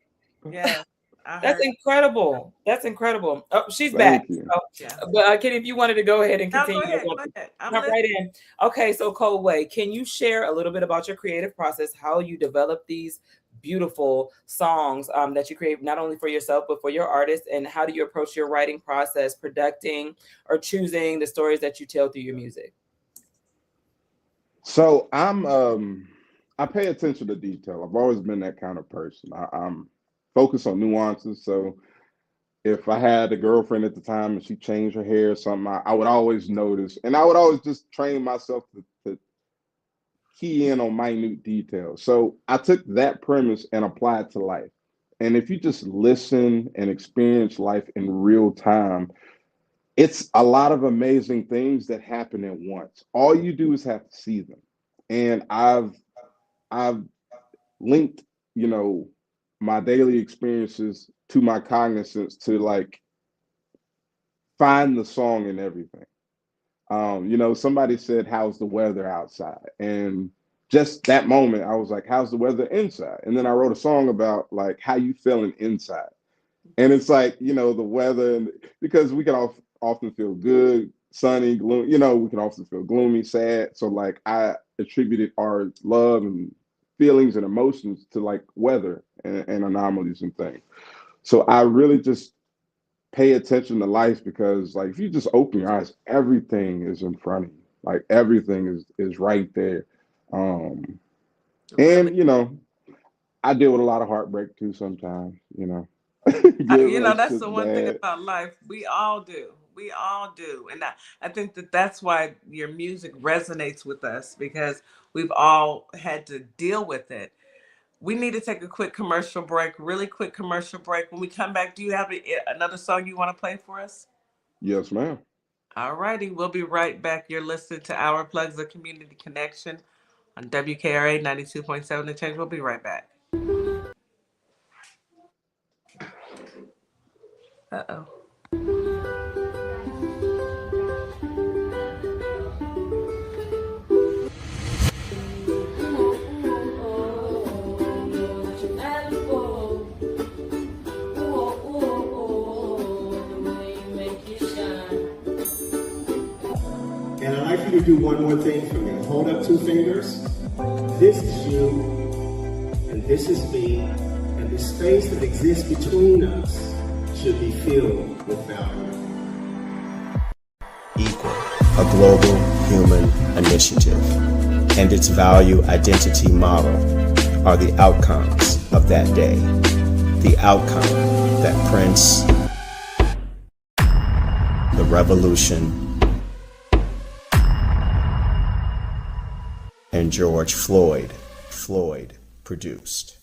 Yeah, I That's heard. incredible. That's incredible. Oh, she's back. Thank you. So, Yeah. but Kitty, if you wanted to go ahead and No, go continue, you're ahead. Go welcome. ahead. I'm Jump listening. right in. Okay, so Coldway, can you share a little bit about your creative process, how you develop these beautiful songs that you create not only for yourself but for your artists, and how do you approach your writing process, producing or choosing the stories that you tell through your music? So I pay attention to detail. I've always been that kind of person. I'm focused on nuances. So if I had a girlfriend at the time and she changed her hair or something, I would always notice, and I would always just train myself to key in on minute details. So I took that premise and applied it to life. And if you just listen and experience life in real time, it's a lot of amazing things that happen at once. All you do is have to see them. And I've linked, you know, my daily experiences to my cognizance to like find the song in everything. Somebody said, "How's the weather outside?" And just that moment, I was like, "How's the weather inside?" And then I wrote a song about like how you feeling inside. And it's like, the weather, and because we can often feel good, sunny, gloom. We can often feel gloomy, sad. So like I attributed our love and feelings and emotions to like weather and anomalies and things. So I really just pay attention to life because like if you just open your eyes, everything is in front of you. Like everything is right there. Um Really, and I deal with a lot of heartbreak too sometimes, Good that's relationships the one thing bad. about life. We all do. We all do. And I think that that's why your music resonates with us because we've all had to deal with it. We need to take a quick commercial break, really quick commercial break. When we come back, do you have another song you want to play for us? Yes, ma'am. All righty, we'll be right back. You're listening to Our Plugs, the Community Connection on WKRA 92.7 The Change. We'll be right back. Uh-oh. And I'd like for you to do one more thing for me. Hold up 2 fingers. This is you, and this is me, and the space that exists between us should be filled with value. Equal, a global human initiative, and its value identity model are the outcomes of that day. The outcome that Prince, the revolution, and George Floyd produced.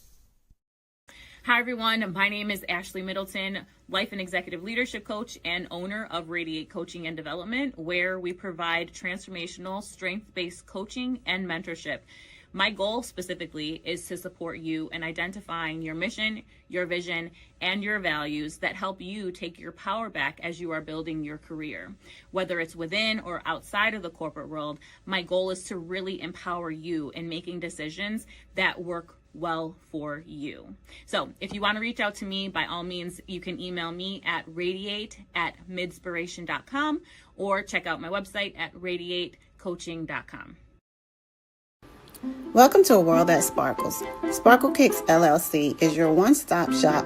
Hi, everyone. My name is Ashley Middleton, life and executive leadership coach and owner of Radiate Coaching and Development, where we provide transformational, strength-based coaching and mentorship. My goal specifically is to support you in identifying your mission, your vision, and your values that help you take your power back as you are building your career. Whether it's within or outside of the corporate world, my goal is to really empower you in making decisions that work well for you. So if you want to reach out to me, by all means, you can email me at radiate@midspiration.com or check out my website at radiatecoaching.com. Welcome to a world that sparkles. Sparkle Kicks LLC is your one-stop shop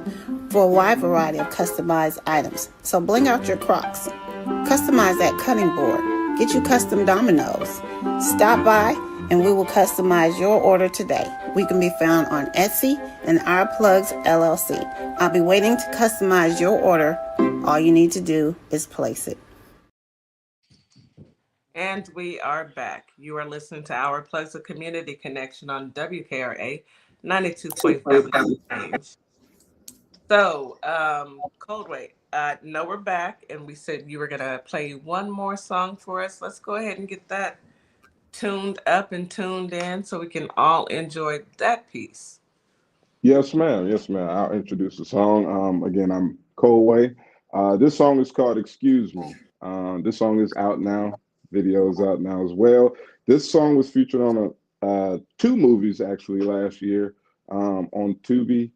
for a wide variety of customized items. So bling out your Crocs, customize that cutting board, get you custom dominoes. Stop by and we will customize your order today. We can be found on Etsy and Our Plugs LLC. I'll be waiting to customize your order. All you need to do is place it. And we are back. You are listening to Our Plugs, a Community Connection on WKRA 92.7 Change. So, Coldway, no, we're back, and we said you were going to play one more song for us. Let's go ahead and get that tuned up and tuned in so we can all enjoy that piece. Yes, ma'am. Yes, ma'am. I'll introduce the song. Again, I'm Coldway. This song is called Excuse Me. This song is out now. Video is out now as well. This song was featured on 2 movies actually last year on Tubi.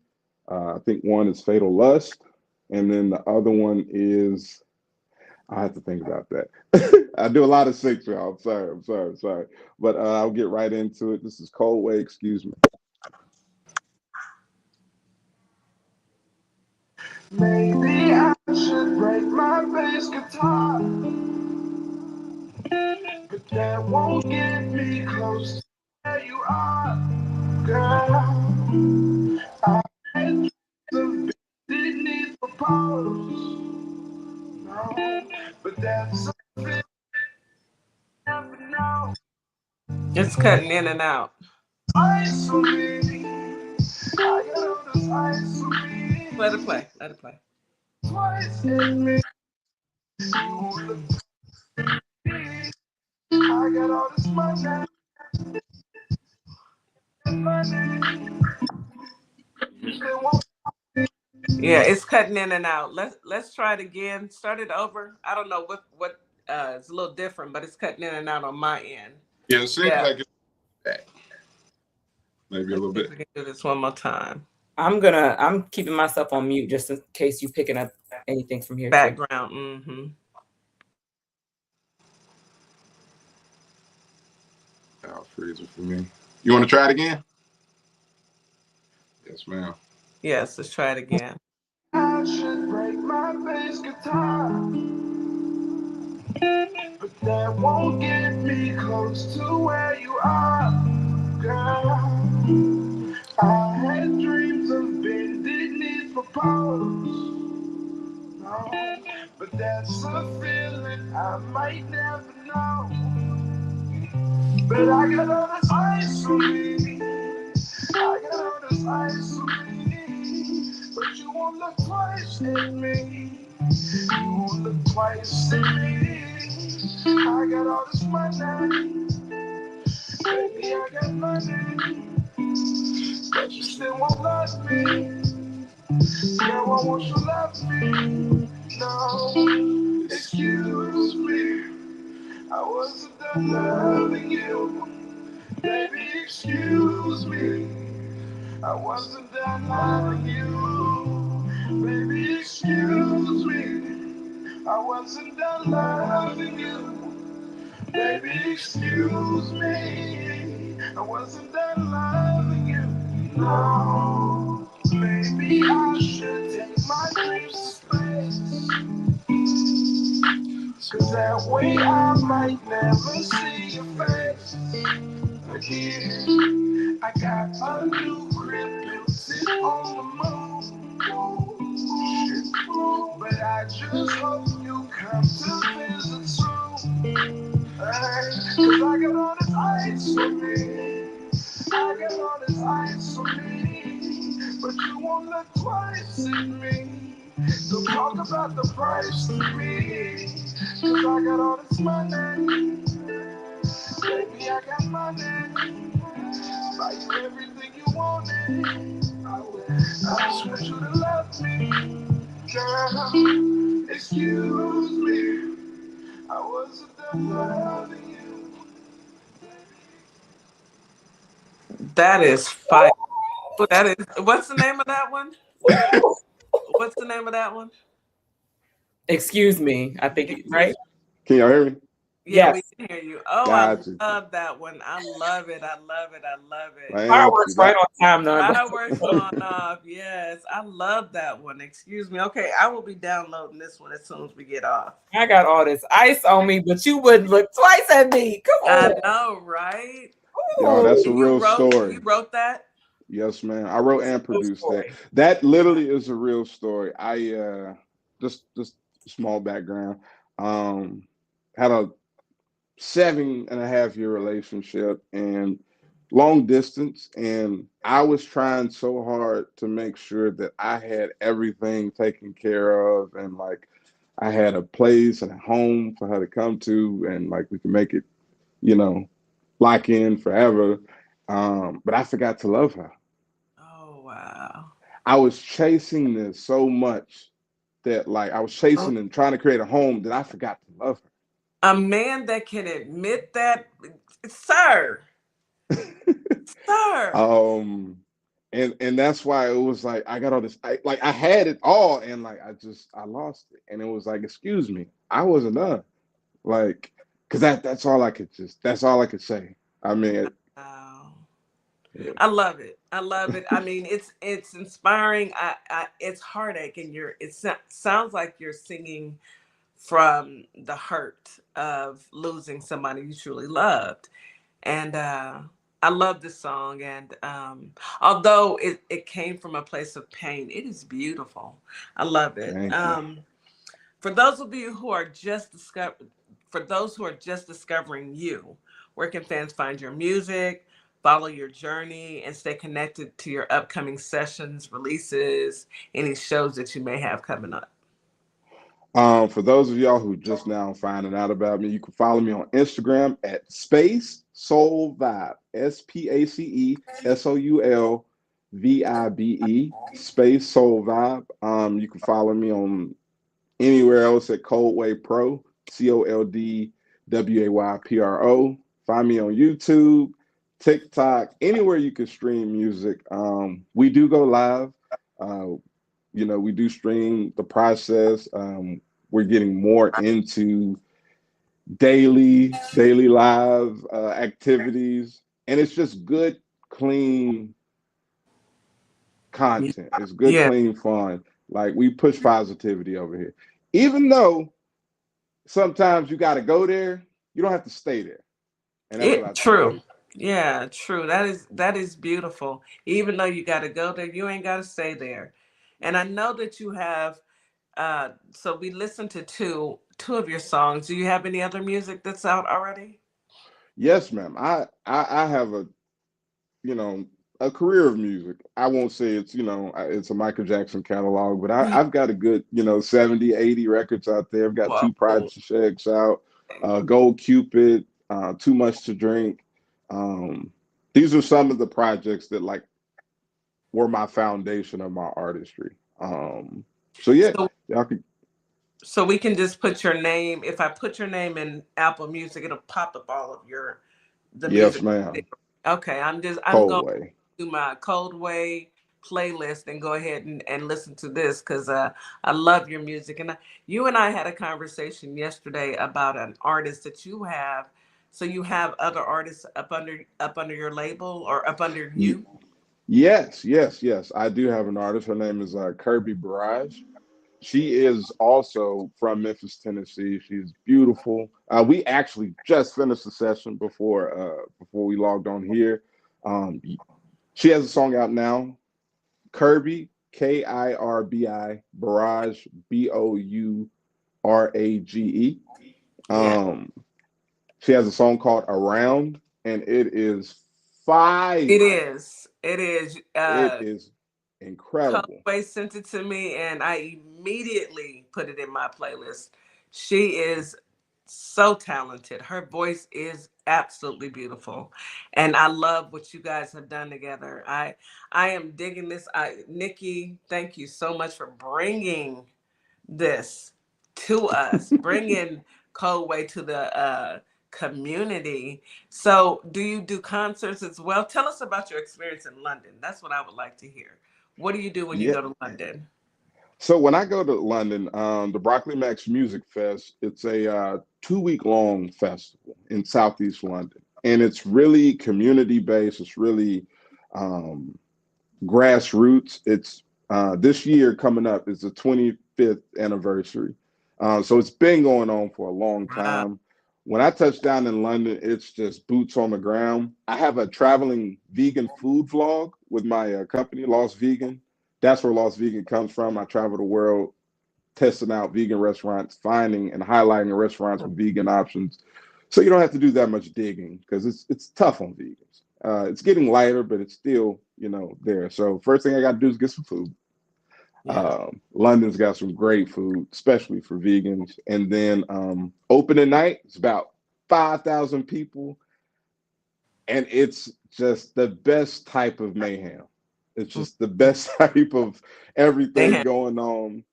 I think one is Fatal Lust, and then the other one is, I have to think about that. I do a lot of syncs, y'all. I'm sorry. But I'll get right into it. This is Coldway, Excuse Me. Maybe I should break my bass guitar, but that won't get me close to where you are, girl. I had some didn't propose, no, but that's something I never know. It's cutting in and out. Ice on me, I got all this ice on me. Let it play. Twice in me, you look I got all this money. Yeah, it's cutting in and out. Let's try it again. Start it over. I don't know what it's a little different, but it's cutting in and out on my end. Yeah, it seems like it's back. Maybe a little bit. We can do this one more time. I'm keeping myself on mute just in case you picking up anything from here. Background. Mm-hmm. I'll freeze it for me. You want to try it again? Yes, ma'am. Yes, let's try it again. I should break my bass guitar, but that won't get me close to where you are, girl. I had dreams of bending knees for pose, no, but that's a feeling I might never know. But I got all this ice on me, I got all this ice on me, but you won't look twice at me, you won't look twice at me. I got all this money, baby, I got money, but you still won't love me. Girl, why won't you love me? No, excuse me, I wasn't done loving you. Baby, excuse me, I wasn't done loving you. Baby, excuse me, I wasn't done loving you. Baby, excuse me, I wasn't done loving you. No, maybe I should take my dreams to space, 'cause that way I might never see your face again. I got a new crib built on the moon, but I just hope you come to visit soon. 'Cause I got all this ice on me, I got all this ice on me, but you won't look twice at me. Don't talk about the price to me, 'cause I got all this money, baby, I got money, buy you everything you wanted. I just want you to love me, girl, excuse me, I wasn't done loving you. That is fire. That is. What's the name of that one? What's the name of that one? Excuse me. I think right. Can y'all hear me? Yeah, Yes. we can hear you. Oh, Gotcha. I love that one. I love it. I love it. I love it. Thank Fireworks you. right on time, though. Fireworks going off. Yes, I love that one. Excuse me. Okay, I will be downloading this one as soon as we get off. I got all this ice on me, but you wouldn't look twice at me. Come on. I know, right? Yo, that's a real You story. wrote that? Yes, man. I wrote and produced that. That literally is a real story. I just small background. Had a 7.5 year relationship and long distance, and I was trying so hard to make sure that I had everything taken care of, and like I had a place and a home for her to come to, and like we can make it, lock in forever. But I forgot to love her. Oh wow. I was chasing this so much that like I was chasing and trying to create a home that I forgot to love her. A man that can admit that, sir. Sir. And that's why it was like I got all this I had it all and like I lost it. And it was like, excuse me, I wasn't done. Like, cause that's all I could say. I mean, Wow. yeah. I love it. I love it. I mean, it's inspiring. It's heartache, and sounds like you're singing from the hurt of losing somebody you truly loved. And I love this song. And although it came from a place of pain, it is beautiful. I love it. Thank you. For those of you who are just discovering you, where can fans find your music, follow your journey, and stay connected to your upcoming sessions, releases, any shows that you may have coming up? For those of y'all who just now finding out about me, you can follow me on Instagram at Space Soul Vibe, SPACESOULVIBE, Space Soul Vibe. You can follow me on anywhere else at Coldway Pro, COLDWAYPRO. Find me on YouTube, TikTok, anywhere you can stream music. We do go live. We do stream the process. We're getting more into daily live activities, and it's just good, clean content. It's good, clean fun Like we push positivity over here. Even though sometimes you got to go there, you don't have to stay there. And that's what I tell True. people. Yeah, true. That is beautiful. Even though you got to go there, you ain't got to stay there. And I know that you have. So we listened to two of your songs. Do you have any other music that's out already? Yes, ma'am. I have a, you know, a career of music. I won't say it's, it's a Michael Jackson catalog, but I've got a good, 70, 80 records out there. I've got two Whoa. projects out, Gold Cupid, Too Much to Drink. Um, these are some of the projects that like were my foundation of my artistry. So yeah, So y'all can, so we can just put your name. If I put your name in Apple Music, it'll pop up all of the yes, music. ma'am. Okay, I'm going Coldway. to do my Coldway playlist and go ahead and listen to this because I love your music. And you and I had a conversation yesterday about an artist that you have. So you have other artists up under your label or up under you? Yes, yes, yes. I do have an artist. Her name is Kirby Barrage. She is also from Memphis, Tennessee. She's beautiful. We actually just finished the session before we logged on here. Um, she has a song out now. Kirby, Kirbi, Barrage, Bourage. Yeah, Um, she has a song called Around, and it is it fire. is. It is. It is incredible. Coldway sent it to me, and I immediately put it in my playlist. She is so talented. Her voice is absolutely beautiful, and I love what you guys have done together. I am digging this. Nikki, thank you so much for bringing this to us, bringing Coldway to the community. So, do you do concerts as well? Tell us about your experience in London. That's what I would like to hear. What do you do when you Yeah. go to London? So when I go to London, the Broccoli Max Music Fest, it's a 2 week long festival in Southeast London, and it's really community based. It's really um, grassroots. It's this year coming up is the 25th anniversary. So it's been going on for a long Wow. time. When I touch down in London, it's just boots on the ground. I have a traveling vegan food vlog with my company, Lost Vegan. That's where Lost Vegan comes from. I travel the world testing out vegan restaurants, finding and highlighting restaurants with vegan options. So you don't have to do that much digging because it's tough on vegans. It's getting lighter, but it's still there. So first thing I got to do is get some food. Yeah. London's got some great food, especially for vegans. And then opening night, it's about 5,000 people, and it's just the best type of mayhem. It's just the best type of everything Mayhem. going on.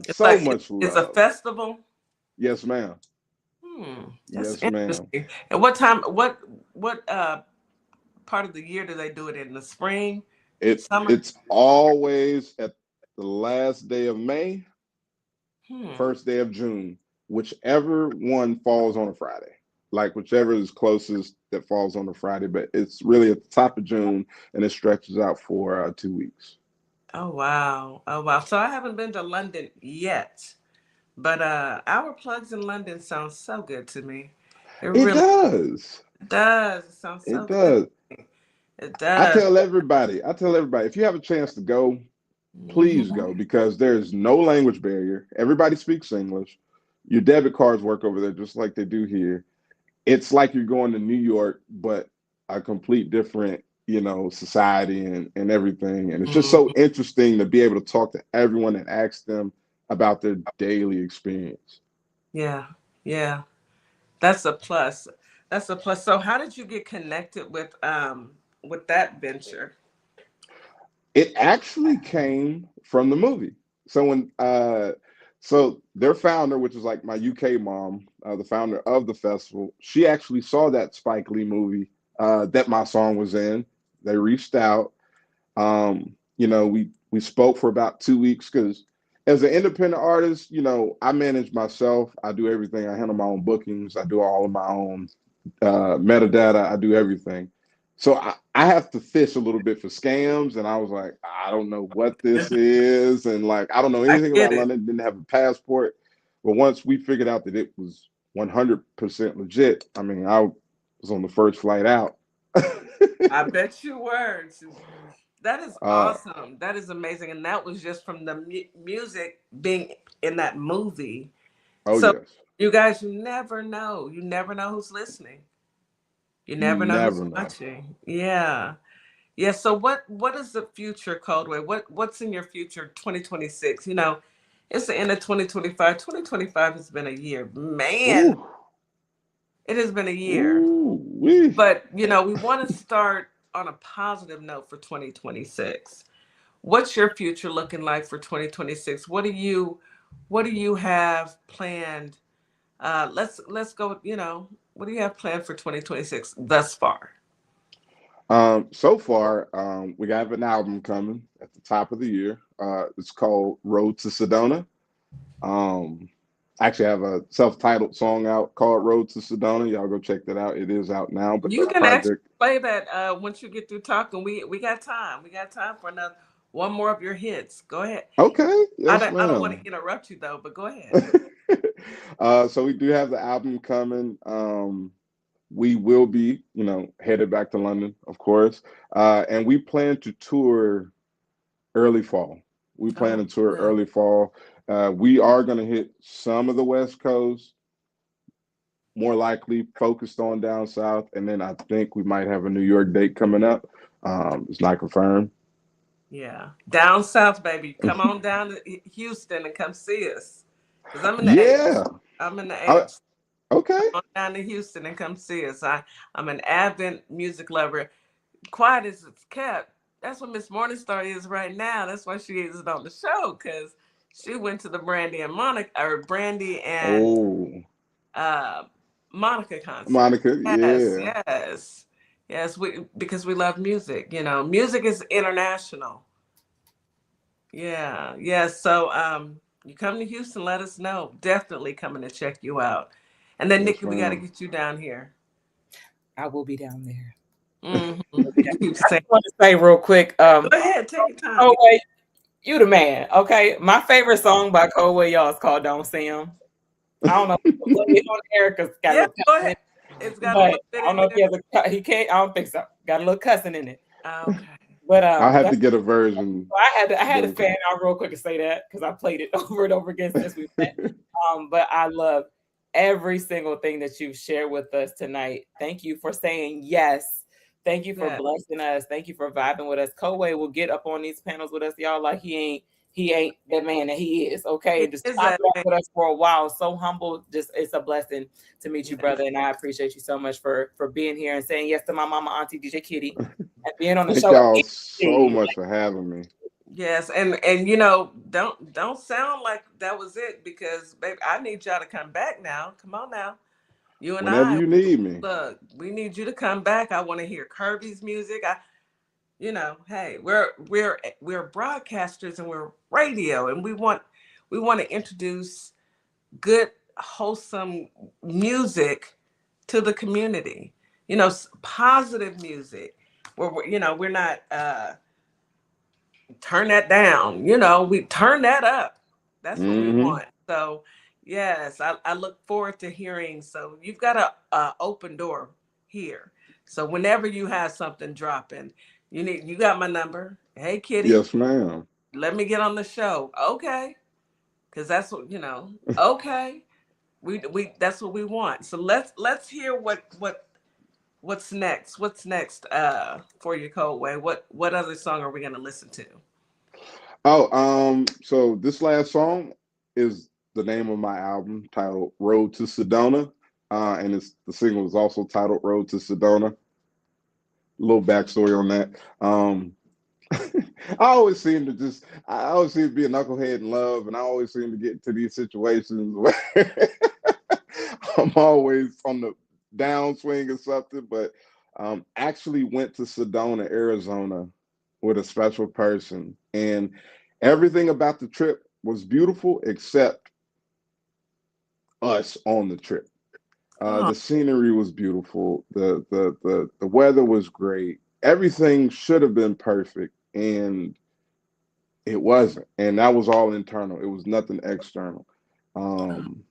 It's So like much it's a love. festival. Yes, ma'am. That's Yes, ma'am. interesting. And what time? What part of the year do they do it in? The spring, summer? It's always at the last day of May, Hmm. first day of June, whichever one falls on a Friday. Like whichever is closest that falls on a Friday, but it's really at the top of June and it stretches out for 2 weeks. Oh wow. Oh wow. So I haven't been to London yet, but our plugs in London sounds so good to me. It It really does. does. It sounds It so good does. to me. It does. I tell everybody, if you have a chance to go, please Mhm. go because there's no language barrier. Everybody speaks English. Your debit cards work over there just like they do here. It's like you're going to New York, but a complete different, society and everything. And it's just so Mhm. interesting to be able to talk to everyone and ask them about their daily experience. Yeah. Yeah. That's a plus. That's a plus. So how did you get connected with that venture? It actually came from the movie. So so their founder, which is like my UK mom, the founder of the festival, she actually saw that Spike Lee movie that my song was in. They reached out. We spoke for about 2 weeks because as an independent artist, I manage myself. I do everything. I handle my own bookings. I do all of my own metadata. I do everything. So I have to fish a little bit for scams, and I was like, I don't know what this is, and like I don't know I anything get about it. London. Didn't have a passport, but once we figured out that it was 100% legit, I mean, I was on the first flight out. I bet you were. That is uh, awesome. That is amazing. And that was just from the music being in that movie. oh So yes, you guys, you never know. You never know who's listening. You you never know who's never know. watching. Yeah. Yeah. So what is the future, Coldway? What's in your future 2026? You know, it's the end of 2025. 2025 has been a year. Man, Ooh, it has been a year. ooh, wee. But you know, we want to start on a positive note for 2026. What's your future looking like for 2026? What do you have planned? Let's go, what do you have planned for 2026 thus far? So far, we have an album coming at the top of the year. It's called Road to Sedona. Um, I actually have a self-titled song out called Road to Sedona. Y'all go check that out. It is out now, but the You can actually project. play that once you get through talking. We got time. We got time for another one more of your hits. Go ahead. Okay, I yes, don't, I don't want ma'am. to interrupt you though, but go ahead. So we do have the album coming. We will be, headed back to London, of course, and we plan to tour early fall. We plan Oh, to tour good. early fall. We are going to hit some of the West Coast, more likely focused on down south, and then I think we might have a New York date coming up. It's not confirmed. Yeah, down south, baby. Come on down to Houston and come see us. Cause I'm in the H. Yeah. I'm in the I, H. okay. Come on down to Houston and come see us. I'm an avid music lover. Quiet as it's kept. That's what Miss Morningstar is right now. That's why she isn't on the show, because she went to the Brandy and Oh, uh, Monica concert. Monica. Yes, Yeah. yes, yes. Because we love music. You know, music is international. Yeah, yeah. So you come to Houston, let us know. Definitely coming to check you out. And then Yes, Nikki, we got to ma'am. get you down here. I will be down there. You keep I saying. just want to say real quick. Go ahead, take your time. Coldway, you the man. Okay, my favorite song by Coldway, y'all, is called "Don't See 'Em." I don't know if you play it on air because it's got a Yeah, little go cussing in ahead. it, It's got a but little bit I don't in know if there. he has he can't. I don't think so. Got a little cussing in it, Okay. but I'll have to that's get a version. I had to But fan out real quick to say that because I played it over and over again since we met. But I love every single thing that you've shared with us tonight. Thank you for saying yes. Thank you for Yeah. blessing us. Thank you for vibing with us. Coldway will get up on these panels with us, y'all, like he ain't the man that he is. Okay. It And just is chop that it up thing. with us for a while. So humble. Just it's a blessing to meet you, Yeah. brother. And I appreciate you so much for being here and saying yes to my mama, Auntie DJ Kitty, and being on the thank show. y'all so much for having me. Yes, and don't sound like that was it, because baby, I need y'all to come back now. Come on now. You and Whenever I, you need me. look, we need you to come back. I want to hear Kirby's music. Hey, we're broadcasters and we're radio, and we want to introduce good, wholesome music to the community. Positive music. We're not turn that down. We turn that up. That's what we Hmm. want. So yes, I look forward to hearing. So you've got a open door here. So whenever you have something dropping, you got my number. Hey Kitty, Yes, ma'am. let me get on the show. Okay. Because that's what. Okay. We that's what we want. So let's hear what's next. What's next for your Coldway? What other song are we gonna listen to? Oh, so this last song is the name of my album titled Road to Sedona. And the single is also titled Road to Sedona. A little backstory on that. I always seem to be a knucklehead in love, and I always seem to get into these situations where I'm always on the downswing or something. But actually went to Sedona, Arizona with a special person, and everything about the trip was beautiful except us on the trip. Oh, The scenery was beautiful. The weather was great. Everything should have been perfect, and it wasn't. And that was all internal. It was nothing external. Um,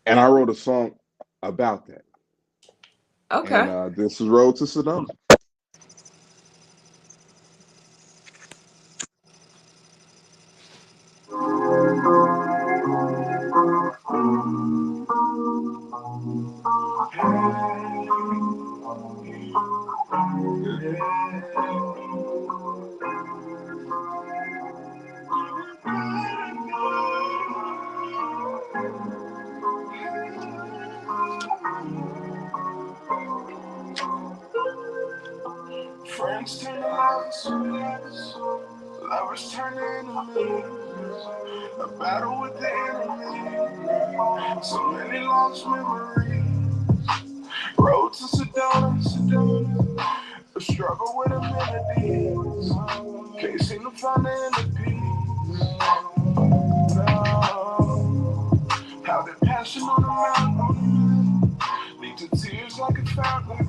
and I wrote a song about that. And okay. this is Road to Sedona. Friends turn to lovers, lovers turn to enemies. A battle with the enemy. So many lost memories. Road to Sedona. A struggle with amenities. Can't seem to find the inner peace. No. How the passion on the mountain lead to tears like a fountain.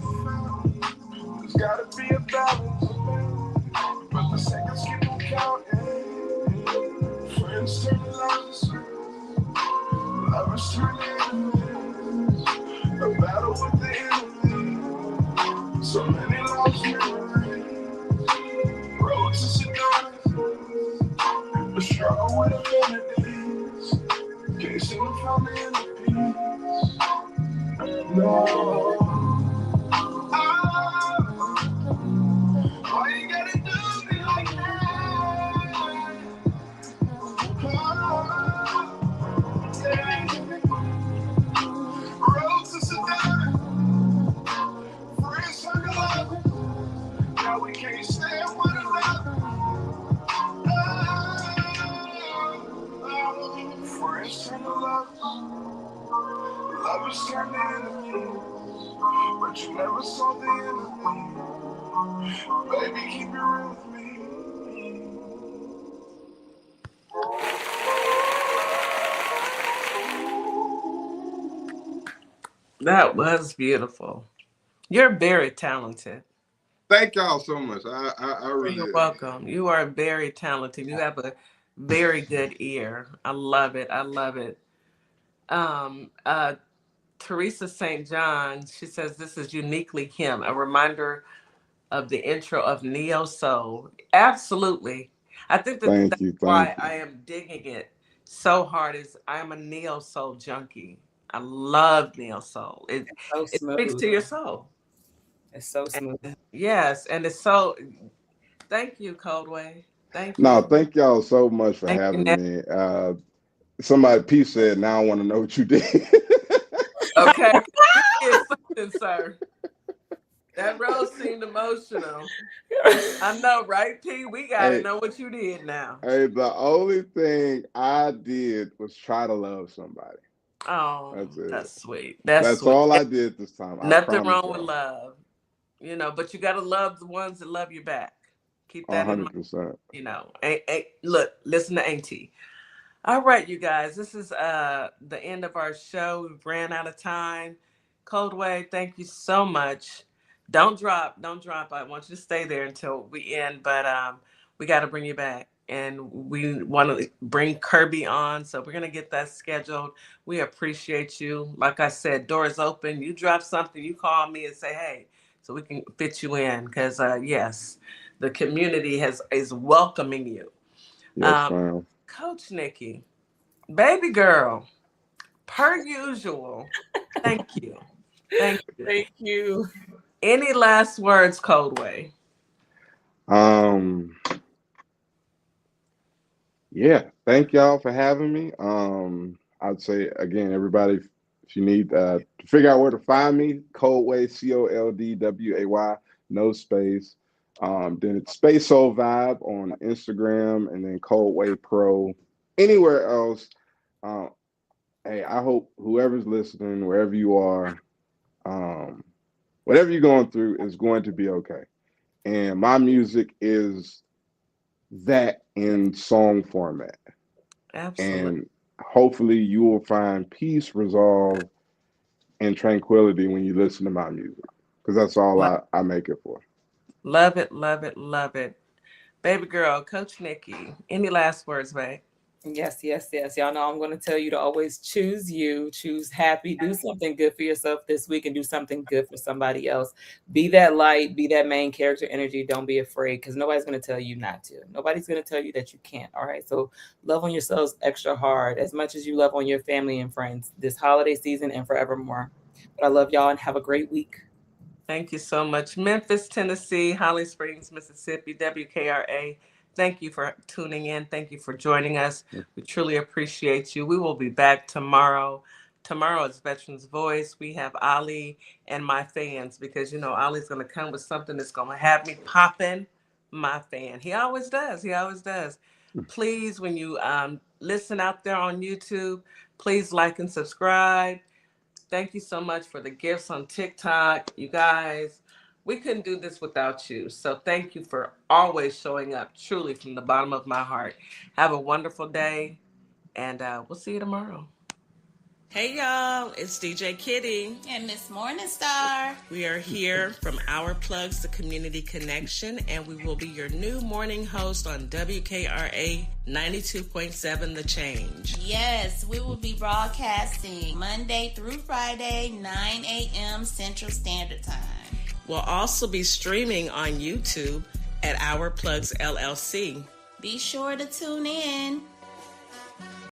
There's gotta be a balance, but the seconds keep on counting. Friends turn to lovers, lovers turn to enemies. A battle with the enemy. So many lost memories. Road to Sedona. A struggle with amenities. Can't seem to find the inner peace. No. Why you gotta do me like that? Road to Sedona. Friends turn to lovers. Now we can't stand one another. Friends turn to lovers. Lovers turn to enemies. But you never saw the enemy. Baby, keep it real with me. That was beautiful. You're very talented. Thank y'all so much. I You're really welcome. You are very talented. You have a very good ear. I love it. I love it. Um, uh, Teresa St. John, she says this is uniquely him, a reminder of the intro of Neo Soul. Absolutely. I think that thank that's you, why thank you. I am digging it so hard is I am a Neo Soul junkie. I love Neo Soul. So It speaks smooth. to your soul. It's so And, smooth. yes, and it's so thank you, Coldway. Thank No, you. thank y'all so much for Thank you, having Nat. me. Somebody P said, now I want to know what you did. Okay. You did something, sir. That rose seemed emotional. I know, right, P? We gotta Hey, know what you did now. hey, the only thing I did was try to love somebody. Oh, That's it. that's sweet. That's That's sweet. all I did this time. I Nothing promise wrong with y'all. love, but you gotta love the ones that love you back. Keep that in mind. 100%. Look, listen to Auntie. All right, you guys. This is the end of our show. We've ran out of time. Coldway, thank you so much. Don't drop. I want you to stay there until we end, but we got to bring you back, and we want to bring Kirby on, so we're gonna get that scheduled. We appreciate you. Like I said, doors open. You drop something, you call me and say, hey, so we can fit you in, because yes, the community is welcoming you. Yes, Um, ma'am. Coach Nikki, baby girl, per usual, thank you. Thank you. Thank you. Any last words, Coldway? Um, yeah, thank y'all for having me. I'd say again, everybody, if you need to figure out where to find me, Coldway, Coldway, no space. Then it's Space Soul Vibe on Instagram, and then Coldway Pro anywhere else. Um, hey, I hope whoever's listening, wherever you are, um, whatever you're going through is going to be okay. And my music is that in song format. Absolutely. And hopefully you will find peace, resolve, and tranquility when you listen to my music, because that's all I make it for. Love it, love it, love it. Baby girl, Coach Nikki, any last words, babe? Yes, yes, yes. Y'all know I'm going to tell you to always choose you, choose happy, do something good for yourself this week and do something good for somebody else. Be that light, be that main character energy. Don't be afraid, because nobody's going to tell you not to. Nobody's going to tell you that you can't. All right. So love on yourselves extra hard, as much as you love on your family and friends this holiday season and forevermore. But I love y'all and have a great week. Thank you so much. Memphis, Tennessee, Holly Springs, Mississippi, WKRA. Thank you for tuning in. Thank you for joining us. We truly appreciate you. We will be back tomorrow. Tomorrow is Veterans Voice. We have Ali and my fans, because, you know, Ali's going to come with something that's going to have me popping my fan. He always does. He always does. Please, when you listen out there on YouTube, please like and subscribe. Thank you so much for the gifts on TikTok. You guys, we couldn't do this without you. So thank you for always showing up, truly from the bottom of my heart. Have a wonderful day, and we'll see you tomorrow. Hey, y'all. It's DJ Kitty. And Miss Morningstar. We are here from Our Plugs, the Community Connection, and we will be your new morning host on WKRA 92.7 The Change. Yes, we will be broadcasting Monday through Friday, 9 a.m. Central Standard Time. We'll also be streaming on YouTube at Our Plugs LLC. Be sure to tune in.